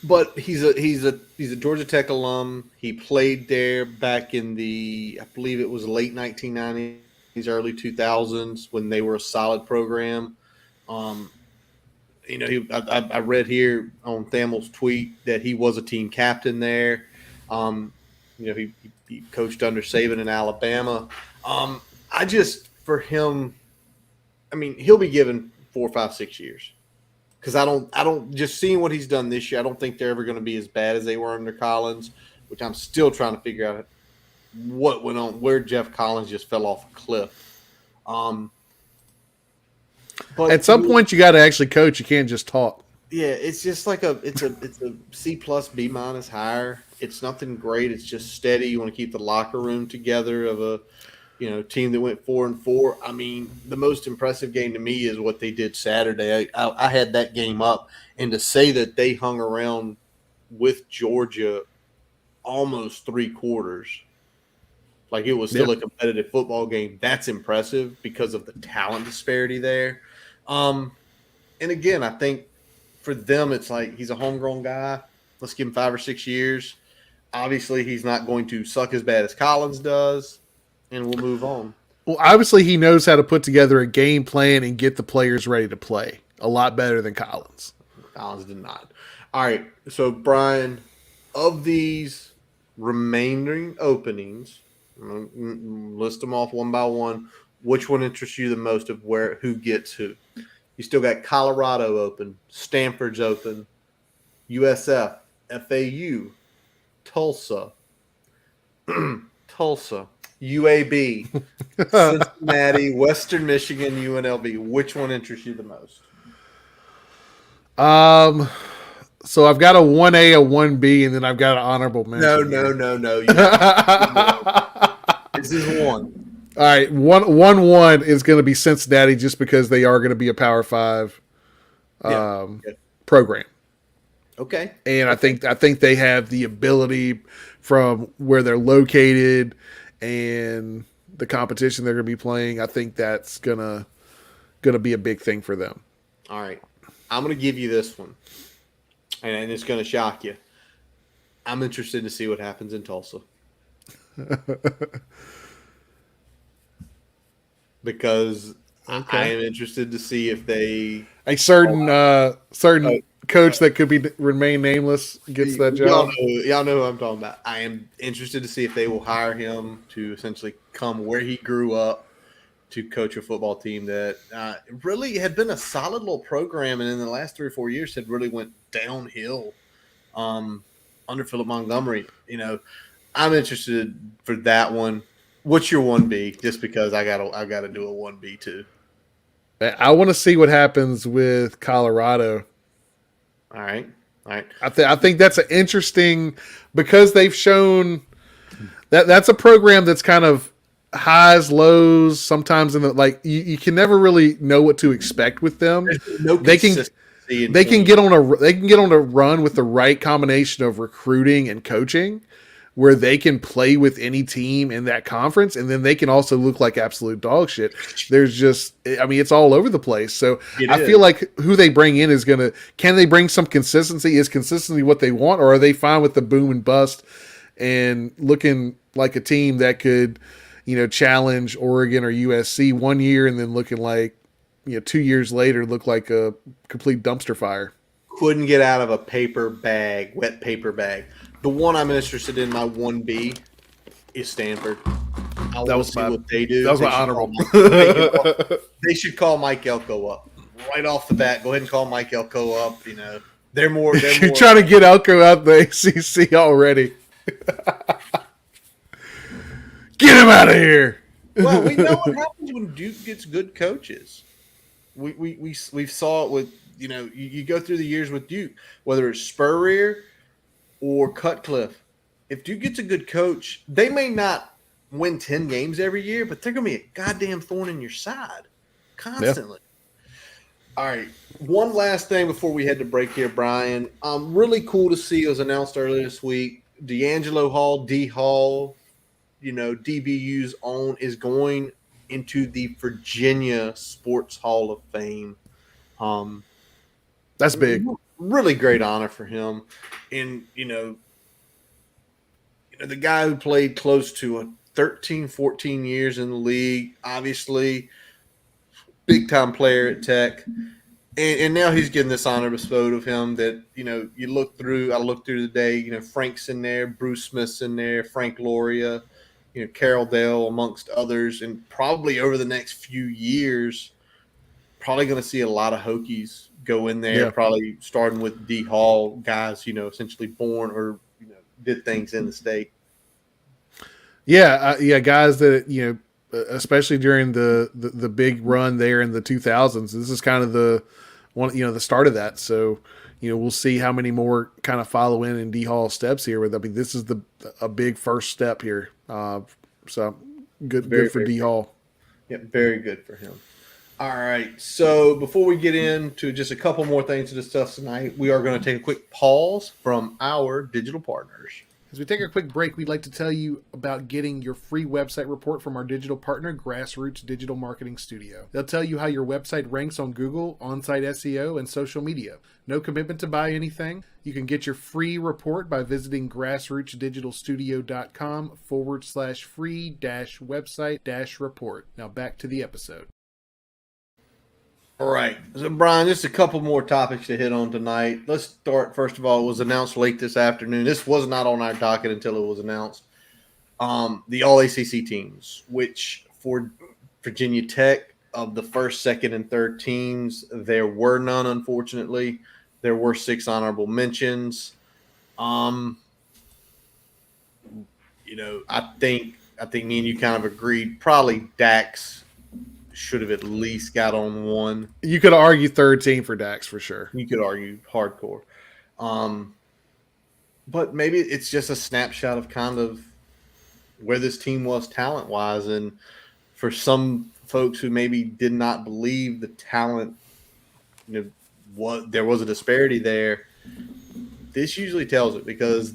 But he's a Georgia Tech alum. He played there back in I believe it was late 1990s, early 2000s when they were a solid program. I read here on Thamel's tweet that he was a team captain there. He coached under Saban in Alabama. For him, I mean, he'll be given 4, 5, 6 years. Because I don't just seeing what he's done this year, I don't think they're ever going to be as bad as they were under Collins, which I'm still trying to figure out what went on, where Jeff Collins just fell off a cliff. But at some point, you got to actually coach. You can't just talk. Yeah, it's just like it's a C plus B minus higher. It's nothing great. It's just steady. You want to keep the locker room together of a team that went 4-4. I mean, the most impressive game to me is what they did Saturday. I had that game up, and to say that they hung around with Georgia almost 3 quarters, like it was still a competitive football game. That's impressive because of the talent disparity there. And again, I think for them, it's like he's a homegrown guy. Let's give him 5 or 6 years. Obviously, he's not going to suck as bad as Collins does, and we'll move on. Well, obviously, he knows how to put together a game plan and get the players ready to play a lot better than Collins. Collins did not. All right, so Brian, of these remaining openings, list them off one by one. Which one interests you the most of who gets who? You still got Colorado open, Stanford's open, USF, FAU, Tulsa, UAB, Cincinnati, Western Michigan, UNLV. Which one interests you the most? So I've got a 1A, a 1B, and then I've got an honorable mention. No. This is one. All right, 1 is going to be Cincinnati just because they are going to be a Power 5 program. Okay. And I think they have the ability from where they're located and the competition they're going to be playing. I think that's going to be a big thing for them. All right. I'm going to give you this one, and it's going to shock you. I'm interested to see what happens in Tulsa. Because I am interested to see if a certain coach that could remain nameless gets that job. Y'all know who I'm talking about. I am interested to see if they will hire him to essentially come where he grew up to coach a football team that really had been a solid little program, and in the last 3 or 4 years had really went downhill under Philip Montgomery. I'm interested for that one. What's your 1B? Just because I gotta do a 1B too. I want to see what happens with Colorado. All right. I think that's an interesting because they've shown that's a program that's kind of highs, lows. Sometimes you can never really know what to expect with them. They can get on a run with the right combination of recruiting and coaching, where they can play with any team in that conference, and then they can also look like absolute dog shit. It's all over the place. So I feel like who they bring in can they bring some consistency? Is consistency what they want, or are they fine with the boom and bust and looking like a team that could, challenge Oregon or USC 1 year and then looking like, 2 years later look like a complete dumpster fire? Couldn't get out of a wet paper bag. The one I'm interested in, my 1B, is Stanford. I want to see what they do. That was my honorable. They should call Mike Elko up right off the bat. Go ahead and call Mike Elko up. They're more. You're trying to get Elko out the ACC already. Get him out of here. Well, we know what happens when Duke gets good coaches. We saw it with you go through the years with Duke, whether it's Spurrier or Cutcliffe. If Duke gets a good coach, they may not win 10 games every year, but they're going to be a goddamn thorn in your side constantly. Yeah. All right. One last thing before we head to break here, Brian. Really cool to see, it was announced earlier this week, D'Angelo Hall, D Hall, DBU's own, is going into the Virginia Sports Hall of Fame. That's big. Really great honor for him. And, the guy who played close to 13, 14 years in the league, obviously big-time player at Tech. And now he's getting this honor bestowed of him that, I looked through the day, Frank's in there, Bruce Smith's in there, Frank Loria, Carol Dale, amongst others. And probably over the next few years, probably going to see a lot of Hokies go in there, probably starting with D Hall guys, essentially born or did things in the state. Yeah, guys that especially during the big run there in the 2000s. This is kind of the start of that. So, we'll see how many more kind of follow in D Hall steps here. With this is a big first step here. So good for Very D good. Hall. Yeah, very good for him. All right. So before we get into just a couple more things to discuss tonight, we are going to take a quick pause from our digital partners. As we take a quick break, we'd like to tell you about getting your free website report from our digital partner, Grassroots Digital Marketing Studio. They'll tell you how your website ranks on Google, on-site SEO, and social media. No commitment to buy anything. You can get your free report by visiting grassrootsdigitalstudio.com/free-website-report. Now back to the episode. All right. So, Brian, just a couple more topics to hit on tonight. Let's start, first of all, it was announced late this afternoon. This was not on our docket until it was announced. The All ACC teams, which for Virginia Tech, of the first, second, and third teams, there were none, unfortunately. There were 6 honorable mentions. I think me and you kind of agreed. Probably Dax should have at least got on one. You could argue third team for Dax for sure. You could argue hardcore. But maybe it's just a snapshot of kind of where this team was talent-wise. And for some folks who maybe did not believe the talent, there was a disparity there, this usually tells it because,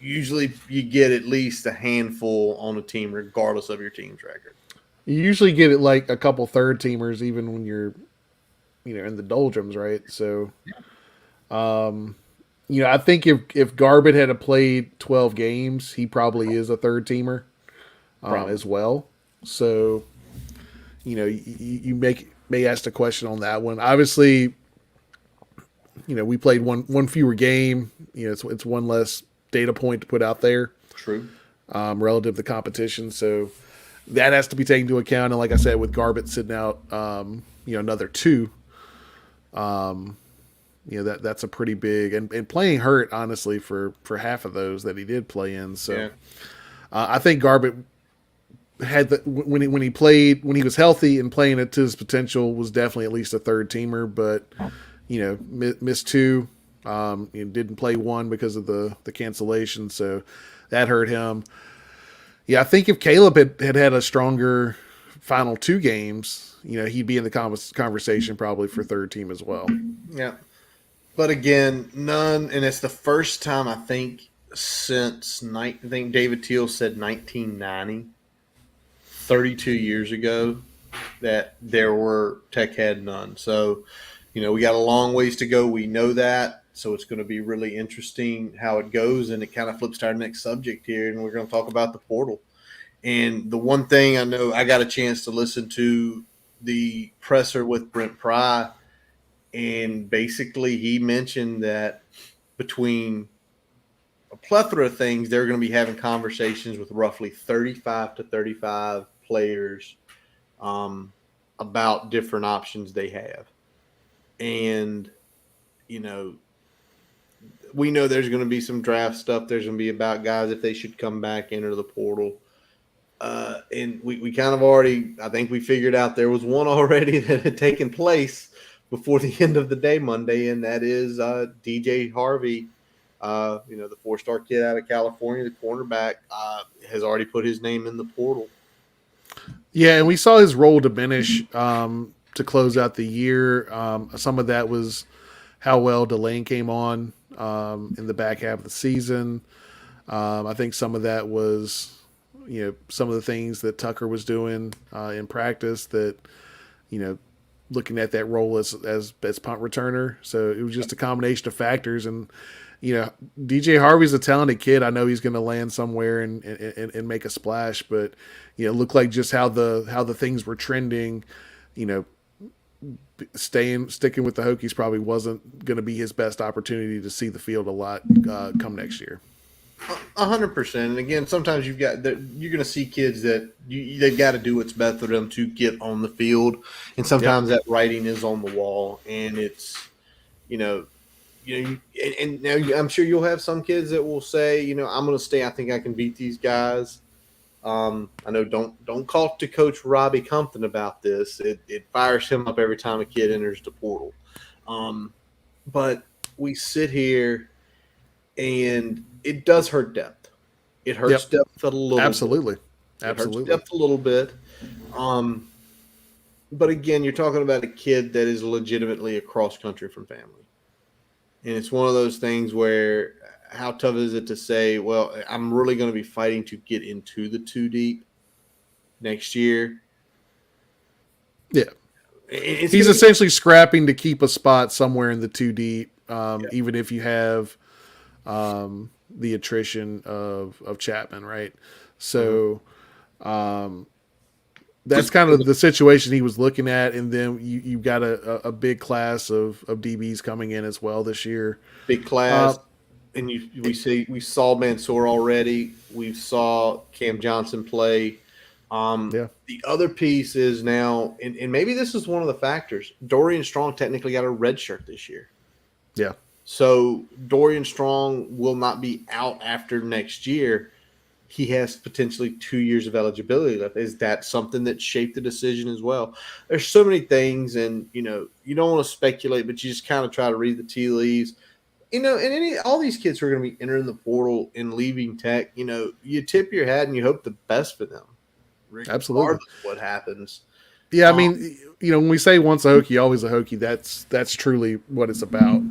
usually you get at least a handful on a team regardless of your team's record. You usually get it like a couple third teamers even when you're, in the doldrums, right? So, I think if Garbett had played 12 games, he probably is a third teamer as well. So, you may ask the question on that one. Obviously, we played one fewer game. It's one less data point to put out there. True. Relative to competition. So that has to be taken into account. And like I said, with Garbett sitting out, another 2, that's a pretty big and playing hurt, honestly, for half of those that he did play in. So yeah. I think Garbett had when he was healthy and playing it to his potential was definitely at least a third teamer, but missed 2, didn't play 1 because of the cancellation. So that hurt him. Yeah, I think if Caleb had a stronger final 2 games, he'd be in the conversation probably for third team as well. Yeah. But again, none, and it's the first time I think since, I think David Teal said 1990, 32 years ago, that Tech had none. So, we got a long ways to go. We know that. So it's going to be really interesting how it goes, and it kind of flips to our next subject here, and we're going to talk about the portal. And the one thing I know, I got a chance to listen to the presser with Brent Pry, and basically he mentioned that between a plethora of things, they're going to be having conversations with roughly 35 to 35 players about different options they have. And, we know there's going to be some draft stuff. There's going to be about guys if they should come back into the portal. And we kind of already, I think we figured out there was one already that had taken place before the end of the day Monday, and that is DJ Harvey, the 4-star kid out of California, the cornerback, has already put his name in the portal. Yeah, and we saw his role diminish to close out the year. Some of that was how well Delane came on in the back half of the season. I think some of that was, some of the things that Tucker was doing in practice that, looking at that role as punt returner. So it was just a combination of factors. And, DJ Harvey's a talented kid. I know he's going to land somewhere and make a splash, but, it looked like just how the things were trending, sticking with the Hokies probably wasn't going to be his best opportunity to see the field a lot come next year. 100%. And again, sometimes you're going to see kids that they've got to do what's best for them to get on the field, and sometimes that writing is on the wall. And it's, and now I'm sure you'll have some kids that will say, I'm going to stay. I think I can beat these guys. I know don't talk to Coach Robbie Compton about this. It fires him up every time a kid enters the portal. But we sit here and it does hurt depth. It hurts Yep. depth a little bit. Absolutely. It hurts Absolutely. depth a little bit. But again, you're talking about a kid that is legitimately a cross country from family. And it's one of those things where how tough is it to say, well, I'm really going to be fighting to get into the 2 deep next year? Yeah. He's essentially scrapping to keep a spot somewhere in the 2 deep, even if you have the attrition of Chapman, right? So that's kind of the situation he was looking at. And then you've got a big class of DBs coming in as well this year. Big class. And we saw Mansour already. We saw Cam Johnson play. The other piece is now, and maybe this is one of the factors, Dorian Strong technically got a red shirt this year. Yeah. So Dorian Strong will not be out after next year. He has potentially 2 years of eligibility left. Is that something that shaped the decision as well? There's so many things, and you don't want to speculate, but you just kind of try to read the tea leaves. And all these kids who are going to be entering the portal and leaving Tech, you tip your hat and you hope the best for them. Absolutely. Regardless of what happens. Yeah, I mean, when we say once a Hokie, always a Hokie, that's truly what it's about.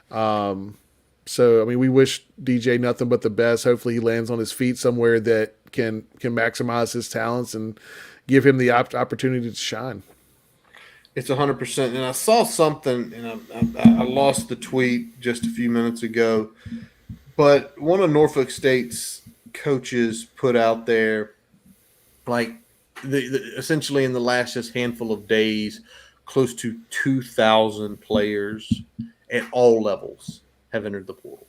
So, I mean, we wish DJ nothing but the best. Hopefully he lands on his feet somewhere that can maximize his talents and give him the opportunity to shine. It's 100%. And I saw something, and I lost the tweet just a few minutes ago, but one of Norfolk State's coaches put out there, like, essentially in the last just handful of days, close to 2,000 players at all levels have entered the portal.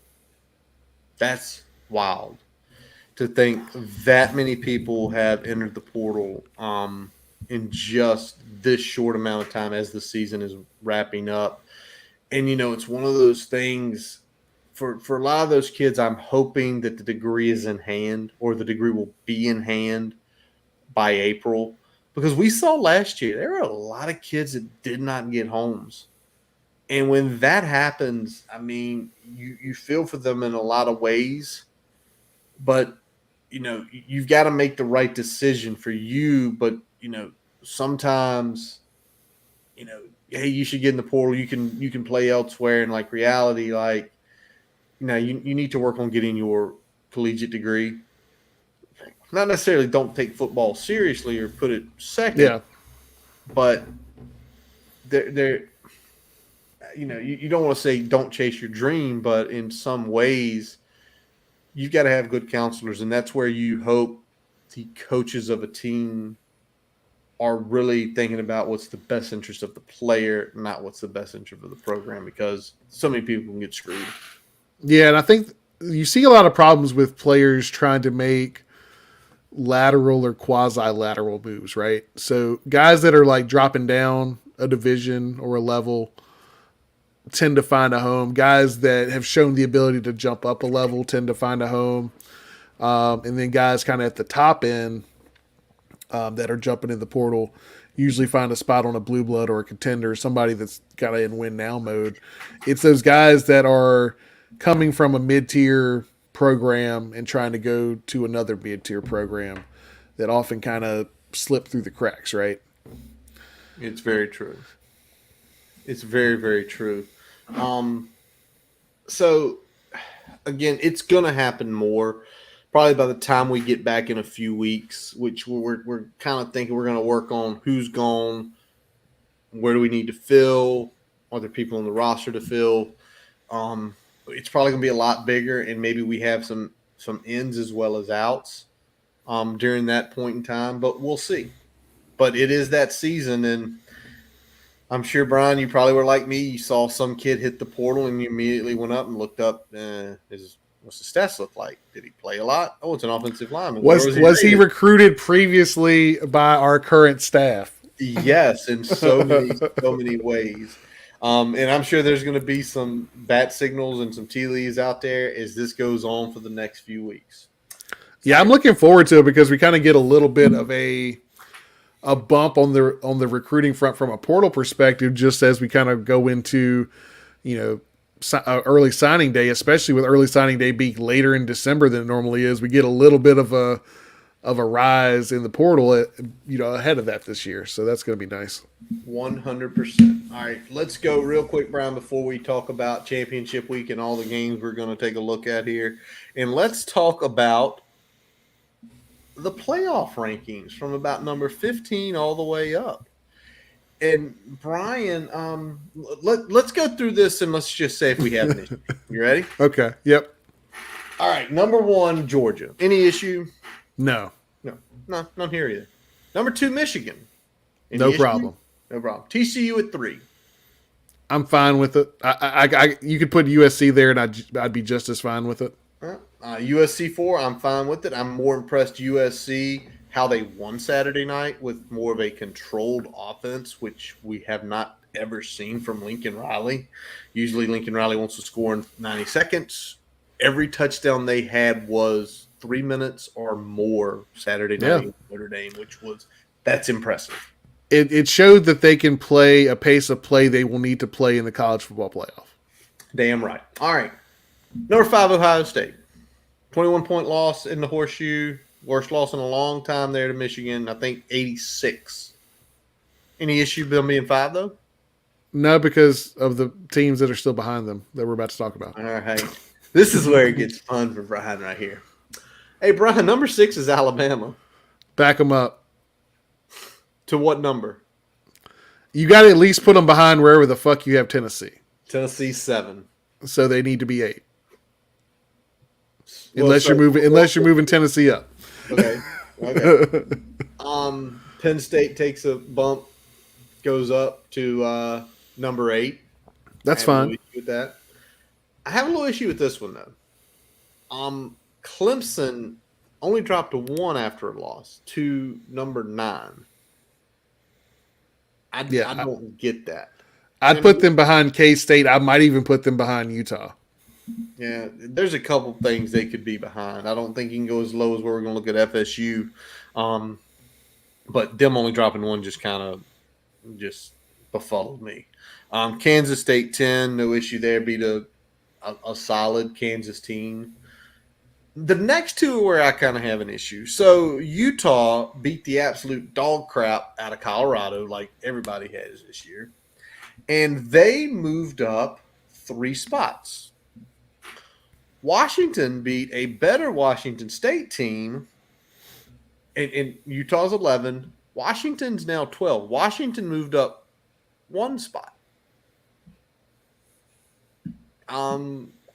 That's wild to think that many people have entered the portal in just this short amount of time as the season is wrapping up. And, it's one of those things for a lot of those kids, I'm hoping that the degree is in hand, or the degree will be in hand by April, because we saw last year there were a lot of kids that did not get homes. And when that happens, I mean, you feel for them in a lot of ways, but you've got to make the right decision for you. But sometimes, hey, you should get in the portal. You can play elsewhere. And like reality, like you need to work on getting your collegiate degree. Not necessarily don't take football seriously or put it second, but there. You don't want to say don't chase your dream, but in some ways, you've got to have good counselors, and that's where you hope the coaches of a team are really thinking about what's the best interest of the player, not what's the best interest of the program, because so many people can get screwed. Yeah, and I think you see a lot of problems with players trying to make lateral or quasi-lateral moves, right? So guys that are like dropping down a division or a level tend to find a home. Guys that have shown the ability to jump up a level tend to find a home. And then guys kind of at the top end that are jumping in the portal usually find a spot on a blue blood or a contender, somebody that's kind of in win now mode. It's those guys that are coming from a mid-tier program and trying to go to another mid-tier program that often kind of slip through the cracks, right? It's very true. It's very, very true. So again, it's going to happen more probably by the time we get back in a few weeks, which we're kind of thinking we're going to work on who's gone, where do we need to fill, are there people on the roster to fill. It's probably going to be a lot bigger, and maybe we have some ins as well as outs during that point in time, but we'll see. But it is that season, and I'm sure, Brian, you probably were like me. You saw some kid hit the portal, and you immediately went up and looked up. What's the stats look like? Did he play a lot? Oh, it's an offensive lineman. Was he recruited previously by our current staff? Yes, in so many ways. And I'm sure there's going to be some bat signals and some tea leaves out there as this goes on for the next few weeks. Yeah, I'm looking forward to it because we kind of get a little bit of a bump on the recruiting front from a portal perspective, just as we kind of go into, early signing day, especially with early signing day being later in December than it normally is. We get a little bit of a rise in the portal, ahead of that this year. So that's going to be nice. 100%. All right, let's go real quick, Brian, before we talk about championship week and all the games we're going to take a look at here. And let's talk about the playoff rankings from about number 15 all the way up. And Brian, let's go through this and let's just say if we have an issue. You ready? Okay. Yep. All right. Number 1, Georgia. Any issue? No. No, none here either. Number 2, Michigan. Any No issue? problem. No problem. TCU at 3. I'm fine with it. You could put USC there, and I'd be just as fine with it. USC 4, I'm fine with it. I'm more impressed USC how they won Saturday night with more of a controlled offense, which we have not ever seen from Lincoln Riley. Usually Lincoln Riley wants to score in 90 seconds. Every touchdown they had was 3 minutes or more Saturday night in Notre Dame, that's impressive. It showed that they can play a pace of play they will need to play in the college football playoff. Damn right. All right. Number 5, Ohio State. 21-point loss in the horseshoe. Worst loss in a long time there to Michigan. I think 86. Any issue with them being 5, though? No, because of the teams that are still behind them that we're about to talk about. All right. This is where it gets fun for Brian right here. Hey, Brian, number 6 is Alabama. Back them up. To what number? You got to at least put them behind wherever the fuck you have Tennessee. Tennessee 7. So they need to be 8. Unless you're moving Tennessee up. Okay. Penn State takes a bump, goes up to number 8. That's fine. With that, I have a little issue with this one though. Clemson only dropped to 1 after a loss to number 9. I don't get that. I'd put them behind K-State. I might even put them behind Utah. Yeah, there's a couple things they could be behind. I don't think you can go as low as where we're going to look at FSU. But them only dropping 1 just kind of befuddled me. Kansas State 10, no issue there. Beat a solid Kansas team. The next 2 are where I kind of have an issue. So Utah beat the absolute dog crap out of Colorado like everybody has this year. And they moved up 3 spots. Washington beat a better Washington State team, and Utah's 11. Washington's now 12. Washington moved up 1 spot.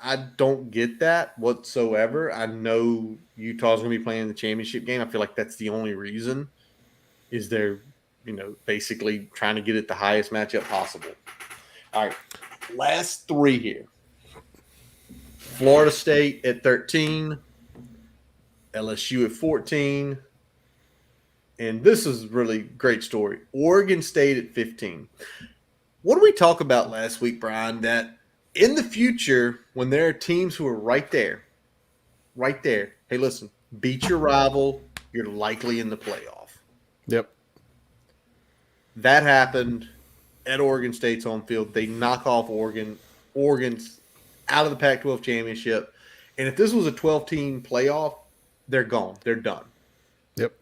I don't get that whatsoever. I know Utah's going to be playing the championship game. I feel like that's the only reason is they're, basically trying to get it the highest matchup possible. All right, last 3 here. Florida State at 13, LSU at 14, and this is a really great story. Oregon State at 15. What did we talk about last week, Brian? That in the future, when there are teams who are right there, hey, listen, beat your rival, you're likely in the playoff. Yep. That happened at Oregon State's home field. They knock off Oregon. Oregon's out of the Pac-12 championship. And if this was a 12-team playoff, they're gone. They're done. Yep.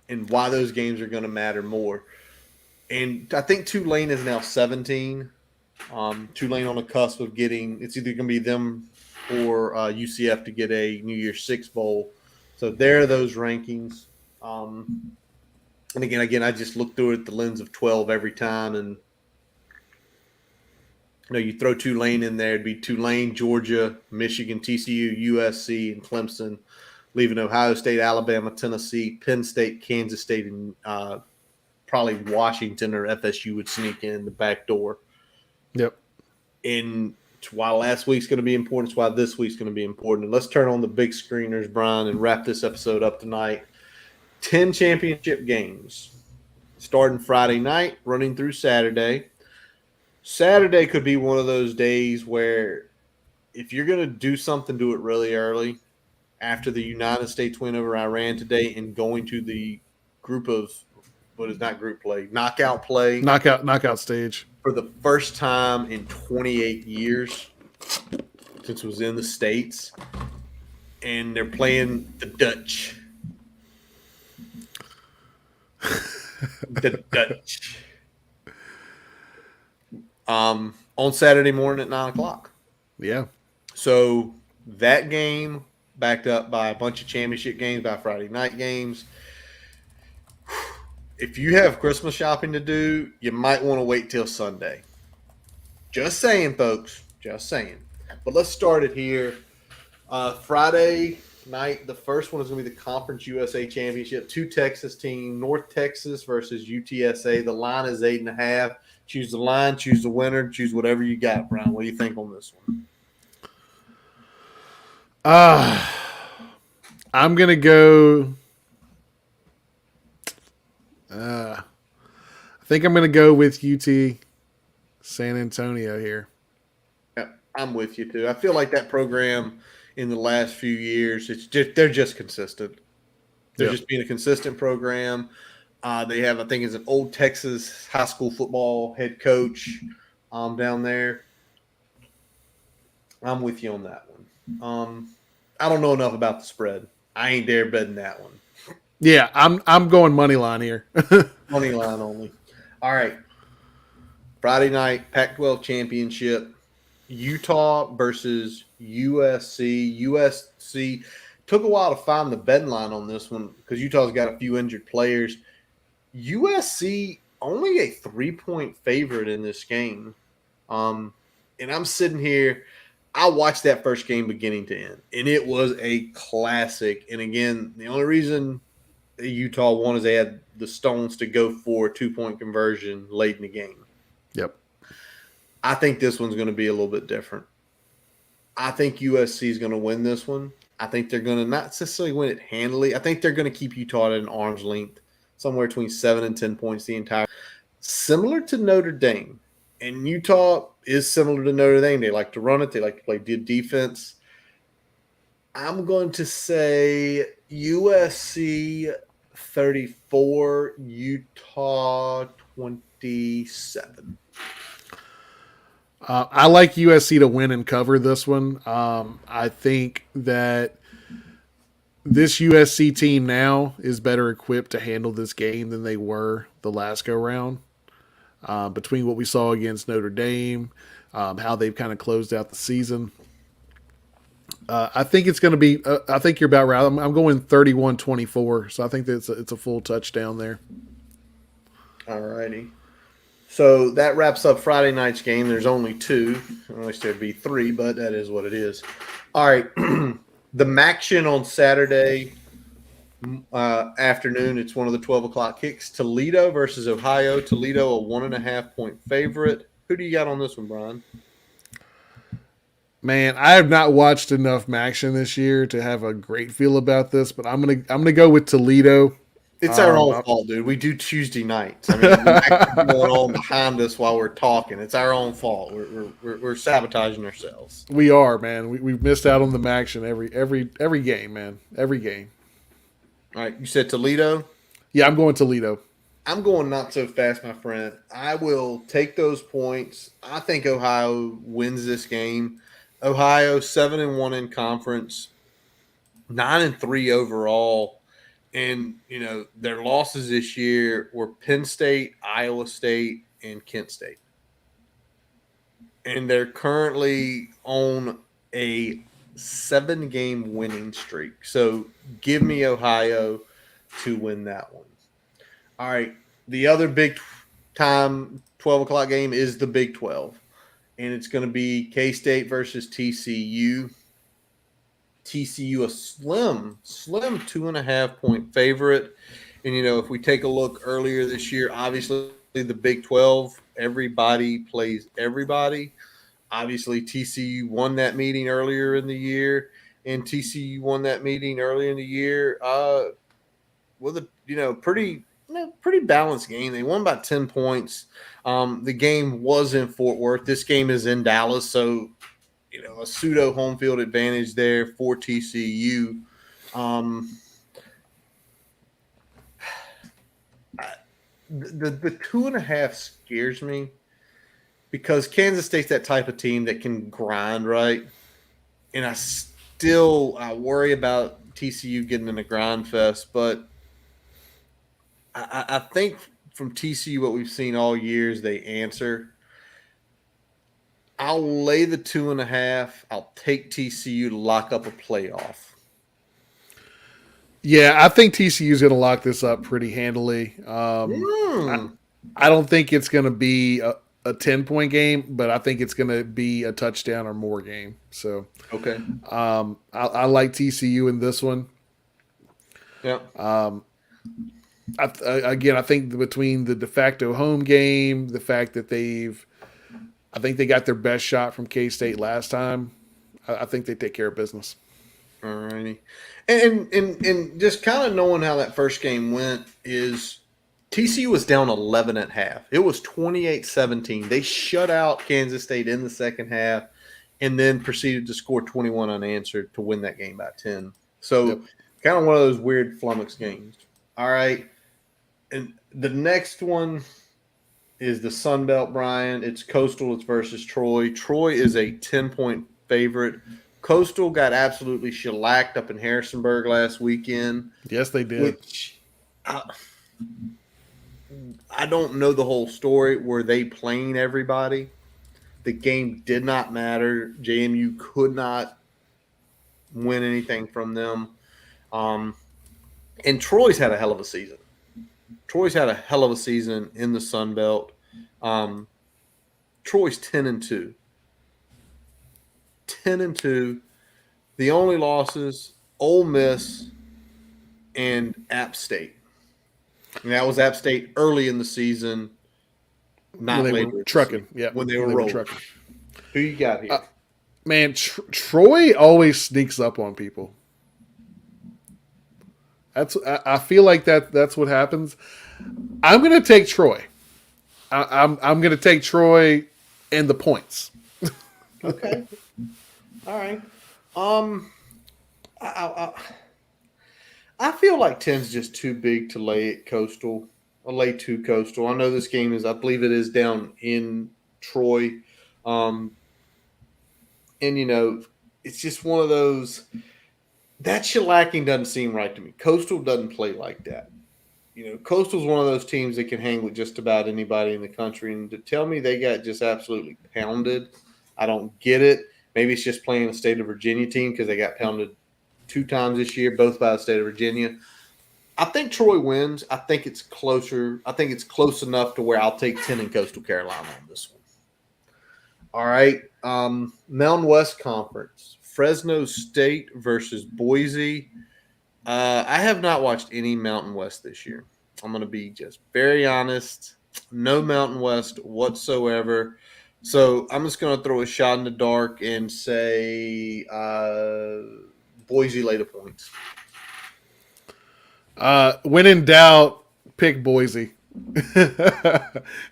And why those games are going to matter more. And I think Tulane is now 17. Tulane on the cusp of getting – it's either going to be them or UCF to get a New Year's Six bowl. So there are those rankings. And again, I just look through it at the lens of 12 every time. And you throw Tulane in there, it'd be Tulane, Georgia, Michigan, TCU, USC, and Clemson, leaving Ohio State, Alabama, Tennessee, Penn State, Kansas State, and probably Washington or FSU would sneak in the back door. Yep. And it's why last week's going to be important. It's why this week's going to be important. And let's turn on the big screeners, Brian, and wrap this episode up tonight. 10 championship games starting Friday night, running through Saturday. Saturday could be one of those days where if you're going to do something, do it really early. after the United States win over Iran today and going to the group of what is not group play, knockout play Knockout stage. for the first time in 28 years since it was in the States. And they're playing the Dutch. The Dutch. On Saturday morning at 9:00. Yeah. So that game backed up by a bunch of championship games, by Friday night games. If you have Christmas shopping to do, you might want to wait till Sunday. Just saying, folks. Just saying. But let's start it here. Friday night, the first one is going to be the Conference USA Championship. 2 Texas teams, North Texas versus UTSA. The line is 8.5. Choose the line, choose the winner, choose whatever you got, Brian. What do you think on this one? I'm going to go. I think I'm going to go with UT San Antonio here. Yeah, I'm with you, too. I feel like that program in the last few years, they're just consistent. They're just being a consistent program. They have, I think, it's an old Texas high school football head coach down there. I'm with you on that one. I don't know enough about the spread. I ain't dare betting that one. Yeah, I'm going money line here. Money line only. All right. Friday night, Pac-12 championship. Utah versus USC. USC took a while to find the betting line on this one because Utah's got a few injured players. USC only a 3-point favorite in this game. And I'm sitting here. I watched that first game beginning to end, and it was a classic. And again, the only reason Utah won is they had the stones to go for a 2-point conversion late in the game. Yep. I think this one's going to be a little bit different. I think USC is going to win this one. I think they're going to not necessarily win it handily. I think they're going to keep Utah at an arm's length, somewhere between 7 and 10 points the entire. Similar to Notre Dame. And Utah is similar to Notre Dame. They like to run it. They like to play good defense. I'm going to say USC 34, Utah 27. I like USC to win and cover this one. I think that this USC team now is better equipped to handle this game than they were the last go round. Between what we saw against Notre Dame, how they've kind of closed out the season. I think it's going to be I think you're about right. I'm going 31-24, so I think that it's a full touchdown there. All righty. So that wraps up Friday night's game. There's only 2. I wish there'd be 3, but that is what it is. All right. The Maction on Saturday afternoon. It's one of the 12 o'clock kicks. Toledo versus Ohio. Toledo, a 1.5-point favorite. Who do you got on this one, Brian? Man, I have not watched enough Maction this year to have a great feel about this, but I'm gonna go with Toledo. It's our own fault, dude. We do Tuesday nights. I mean, we're going on behind us while we're talking. It's our own fault. We're sabotaging ourselves. We are, man. We've missed out on the Maction every game, man. Every game. All right, you said Toledo? Yeah, I'm going Toledo. I'm going not so fast, my friend. I will take those points. I think Ohio wins this game. Ohio 7-1 in conference, 9-3 overall, and their losses this year were Penn State, Iowa State, and Kent State, and they're currently on a 7-game winning streak. So give me Ohio to win that one. All right. The other big time 12 o'clock game is the Big 12. And it's going to be K-State versus TCU. TCU, a slim 2.5-point favorite. And, if we take a look earlier this year, obviously the Big 12, everybody plays everybody. Obviously, TCU won that meeting earlier in the year, and TCU won that meeting earlier in the year with a pretty balanced game. They won by 10 points. The game was in Fort Worth. This game is in Dallas, so a pseudo home field advantage there for TCU. Um, the 2.5 scares me because Kansas State's that type of team that can grind, right? And I worry about TCU getting in a grind fest, but I think from TCU what we've seen all years they answer. I'll lay the 2.5. I'll take TCU to lock up a playoff. Yeah, I think TCU is going to lock this up pretty handily. I, Mm. I don't think it's going to be a 10-point game, but I think it's going to be a touchdown or more game. So Okay. I like TCU in this one. Yeah. Again, I think between the de facto home game, the fact that I think they got their best shot from K State last time. I think they take care of business. All righty. And just kind of knowing how that first game went is TCU was down 11 at half. It was 28-17. They shut out Kansas State in the second half and then proceeded to score 21 unanswered to win that game by 10. Yep. So kind of one of those weird flummox games. All right. And the next one is the Sun Belt, Brian. It's Coastal. It's versus Troy. Troy is a 10-point favorite. Coastal got absolutely shellacked up in Harrisonburg last weekend, Yes, they did. which I don't know the whole story. Were they playing everybody? The game did not matter. JMU could not win anything from them. And Troy's had a hell of a season. Troy's had a hell of a season in the Sun Belt. Troy's 10-2. 10-2. The only losses, Ole Miss and App State. And that was App State early in the season, not when they later. were trucking. Yeah, when they were rolling. Who you got here? Man, Troy always sneaks up on people. I feel like that's what happens. I'm going to take Troy. I'm going to take Troy and the points. Okay. All right. I feel like 10's just too big to lay at Coastal. I'll lay 2 Coastal. I know this game is, I believe it is down in Troy. And, it's just one of those, that shellacking doesn't seem right to me. Coastal doesn't play like that. Coastal's one of those teams that can hang with just about anybody in the country. And to tell me they got just absolutely pounded, I don't get it. Maybe it's just playing a state of Virginia team because they got pounded 2 times this year, both by the state of Virginia. I think Troy wins. I think it's closer. I think it's close enough to where I'll take 10 in Coastal Carolina on this one. All right. Mountain West Conference. Fresno State versus Boise. I have not watched any Mountain West this year. I'm going to be just very honest. No Mountain West whatsoever. So I'm just going to throw a shot in the dark and say Boise lay the points. When in doubt, pick Boise.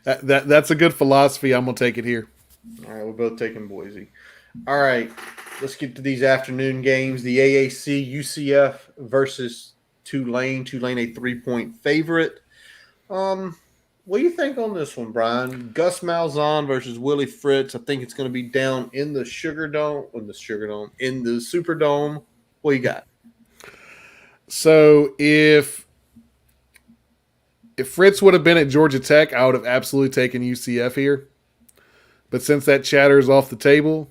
That's a good philosophy. I'm going to take it here. All right, we're both taking Boise. All right, let's get to these afternoon games. The AAC UCF versus Tulane. Tulane a 3-point favorite. What do you think on this one, Brian? Gus Malzahn versus Willie Fritz. I think it's going to be down in the in the Superdome. What you got? So if Fritz would have been at Georgia Tech, I would have absolutely taken UCF here. But since that chatter is off the table,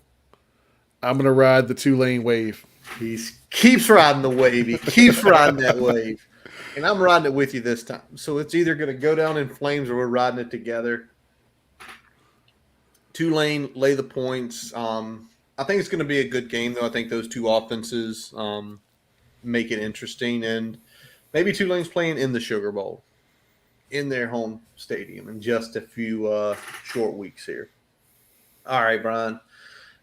I'm going to ride the Tulane wave. He keeps riding the wave. He keeps riding that wave. And I'm riding it with you this time. So it's either going to go down in flames or we're riding it together. Tulane lay the points. I think it's going to be a good game, though. I think those 2 offenses make it interesting. And maybe Tulane's playing in the Sugar Bowl in their home stadium in just a few short weeks here. All right, Brian.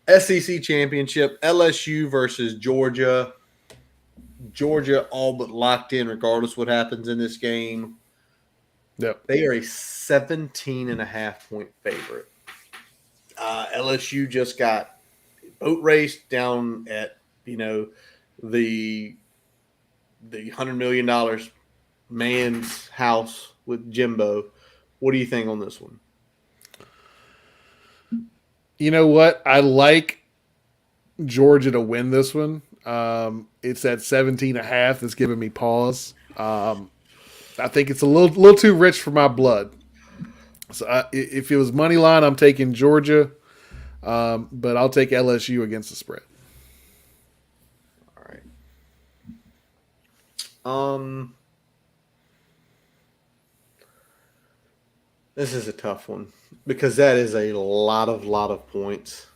SEC Championship, LSU versus Georgia. Georgia all but locked in regardless what happens in this game. Yep. They are a 17.5-point favorite. LSU just got boat raced down at, the the $100 million man's house with Jimbo. What do you think on this one? You know what? I like Georgia to win this one. It's at 17.5. That's giving me pause. I think it's a little too rich for my blood. So if it was money line, I'm taking Georgia, but I'll take LSU against the spread. All right. Um, this is a tough one because that is a lot of points,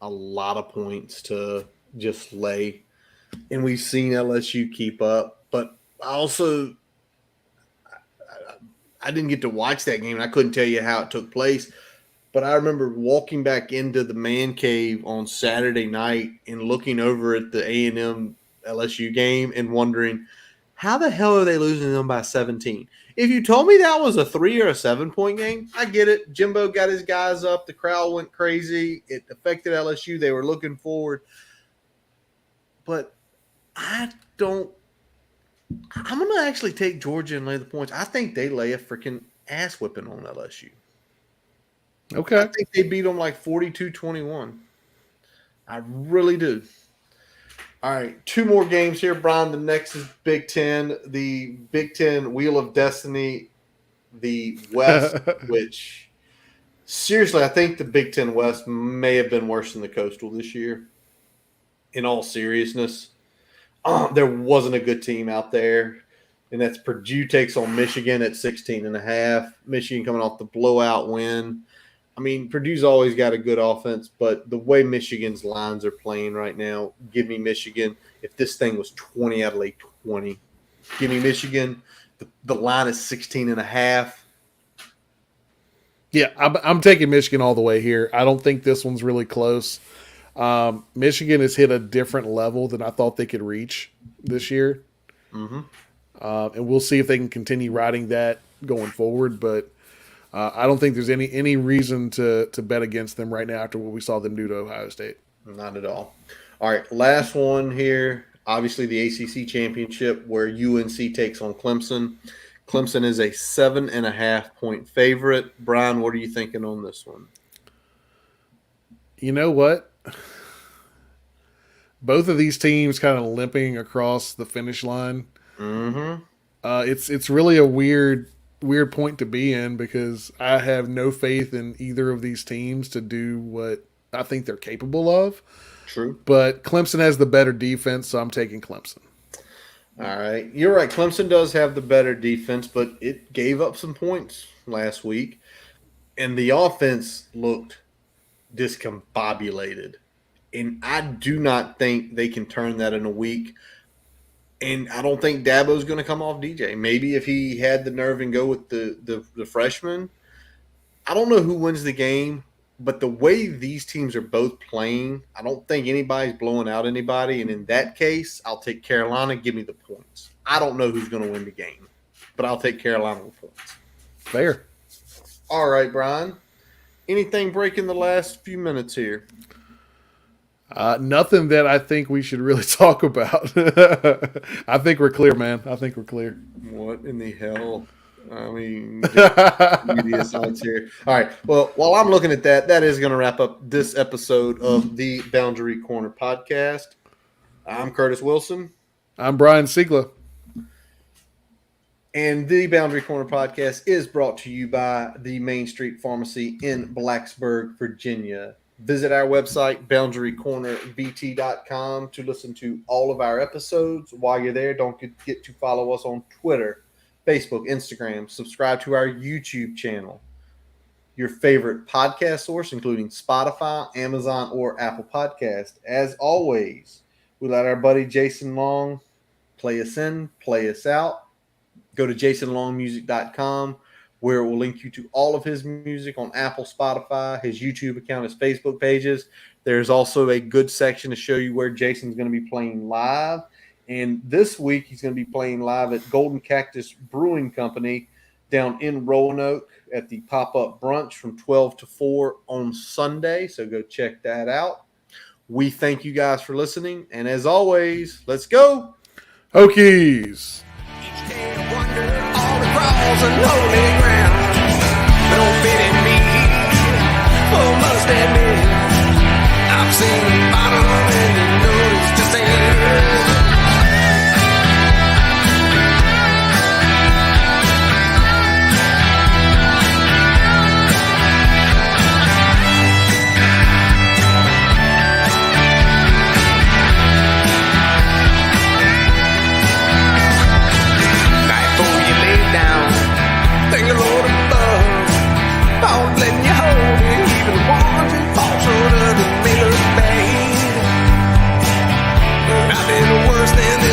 a lot of points to just lay, and we've seen LSU keep up. But I didn't get to watch that game, and I couldn't tell you how it took place. But I remember walking back into the man cave on Saturday night and looking over at the A&M LSU game and wondering, how the hell are they losing them by 17? If you told me that was a 3 or a 7-point game, I get it. Jimbo got his guys up. The crowd went crazy. It affected LSU. They were looking forward. But I'm going to actually take Georgia and lay the points. I think they lay a freaking ass whipping on LSU. Okay. I think they beat them like 42-21. I really do. All right, 2 more games here, Brian. The next is Big Ten. The Big Ten Wheel of Destiny, the West, which seriously, I think the Big Ten West may have been worse than the Coastal this year. In all seriousness, there wasn't a good team out there, and that's Purdue takes on Michigan at 16.5. Michigan coming off the blowout win. I mean, Purdue's always got a good offense, but the way Michigan's lines are playing right now, give me Michigan. If this thing was 20, I'd lay 20. Give me Michigan. The line is 16.5. Yeah, I'm taking Michigan all the way here. I don't think this one's really close. Michigan has hit a different level than I thought they could reach this year. Mm-hmm. And we'll see if they can continue riding that going forward, but I don't think there's any reason to bet against them right now after what we saw them do to Ohio State. Not at all. All right, last one here. Obviously, the ACC championship where UNC takes on Clemson. Clemson is a 7.5-point favorite. Brian, what are you thinking on this one? You know what? Both of these teams kind of limping across the finish line. Mm-hmm. It's really a weird point to be in because I have no faith in either of these teams to do what I think they're capable of. True. But Clemson has the better defense, so I'm taking Clemson. All right. You're right. Clemson does have the better defense, but it gave up some points last week, and the offense looked discombobulated. And I do not think they can turn that in a week. And I don't think Dabo's going to come off DJ. Maybe if he had the nerve and go with the freshman. I don't know who wins the game, but the way these teams are both playing, I don't think anybody's blowing out anybody. And in that case, I'll take Carolina. Give me the points. I don't know who's going to win the game, but I'll take Carolina with points. Fair. All right, Brian. Anything breaking the last few minutes here? Nothing that I think we should really talk about. I think we're clear, man. I think we're clear. What in the hell? I mean, media sites here. All right. Well, while I'm looking at that, that is going to wrap up this episode of the Boundary Corner podcast. I'm Curtis Wilson. I'm Brian Siegler. And the Boundary Corner podcast is brought to you by the Main Street Pharmacy in Blacksburg, Virginia. Visit our website, boundarycornervt.com, to listen to all of our episodes. While you're there, don't forget to follow us on Twitter, Facebook, Instagram. Subscribe to our YouTube channel. Your favorite podcast source, including Spotify, Amazon, or Apple Podcast. As always, we let our buddy Jason Long play us in, play us out. Go to jasonlongmusic.com, where it will link you to all of his music on Apple, Spotify, his YouTube account, his Facebook pages. There's also a good section to show you where Jason's going to be playing live. And this week, he's going to be playing live at Golden Cactus Brewing Company down in Roanoke at the pop-up brunch from 12 to 4 on Sunday. So go check that out. We thank you guys for listening. And as always, let's go. Hokies. Each day I wonder all across the lonely ground. Don't pity me, oh must admit I've seen the bottom and you know it's just ain't good. Thank the Lord above, I'm letting you hold it, even one to fall short of the Miller Bay. I've been worse than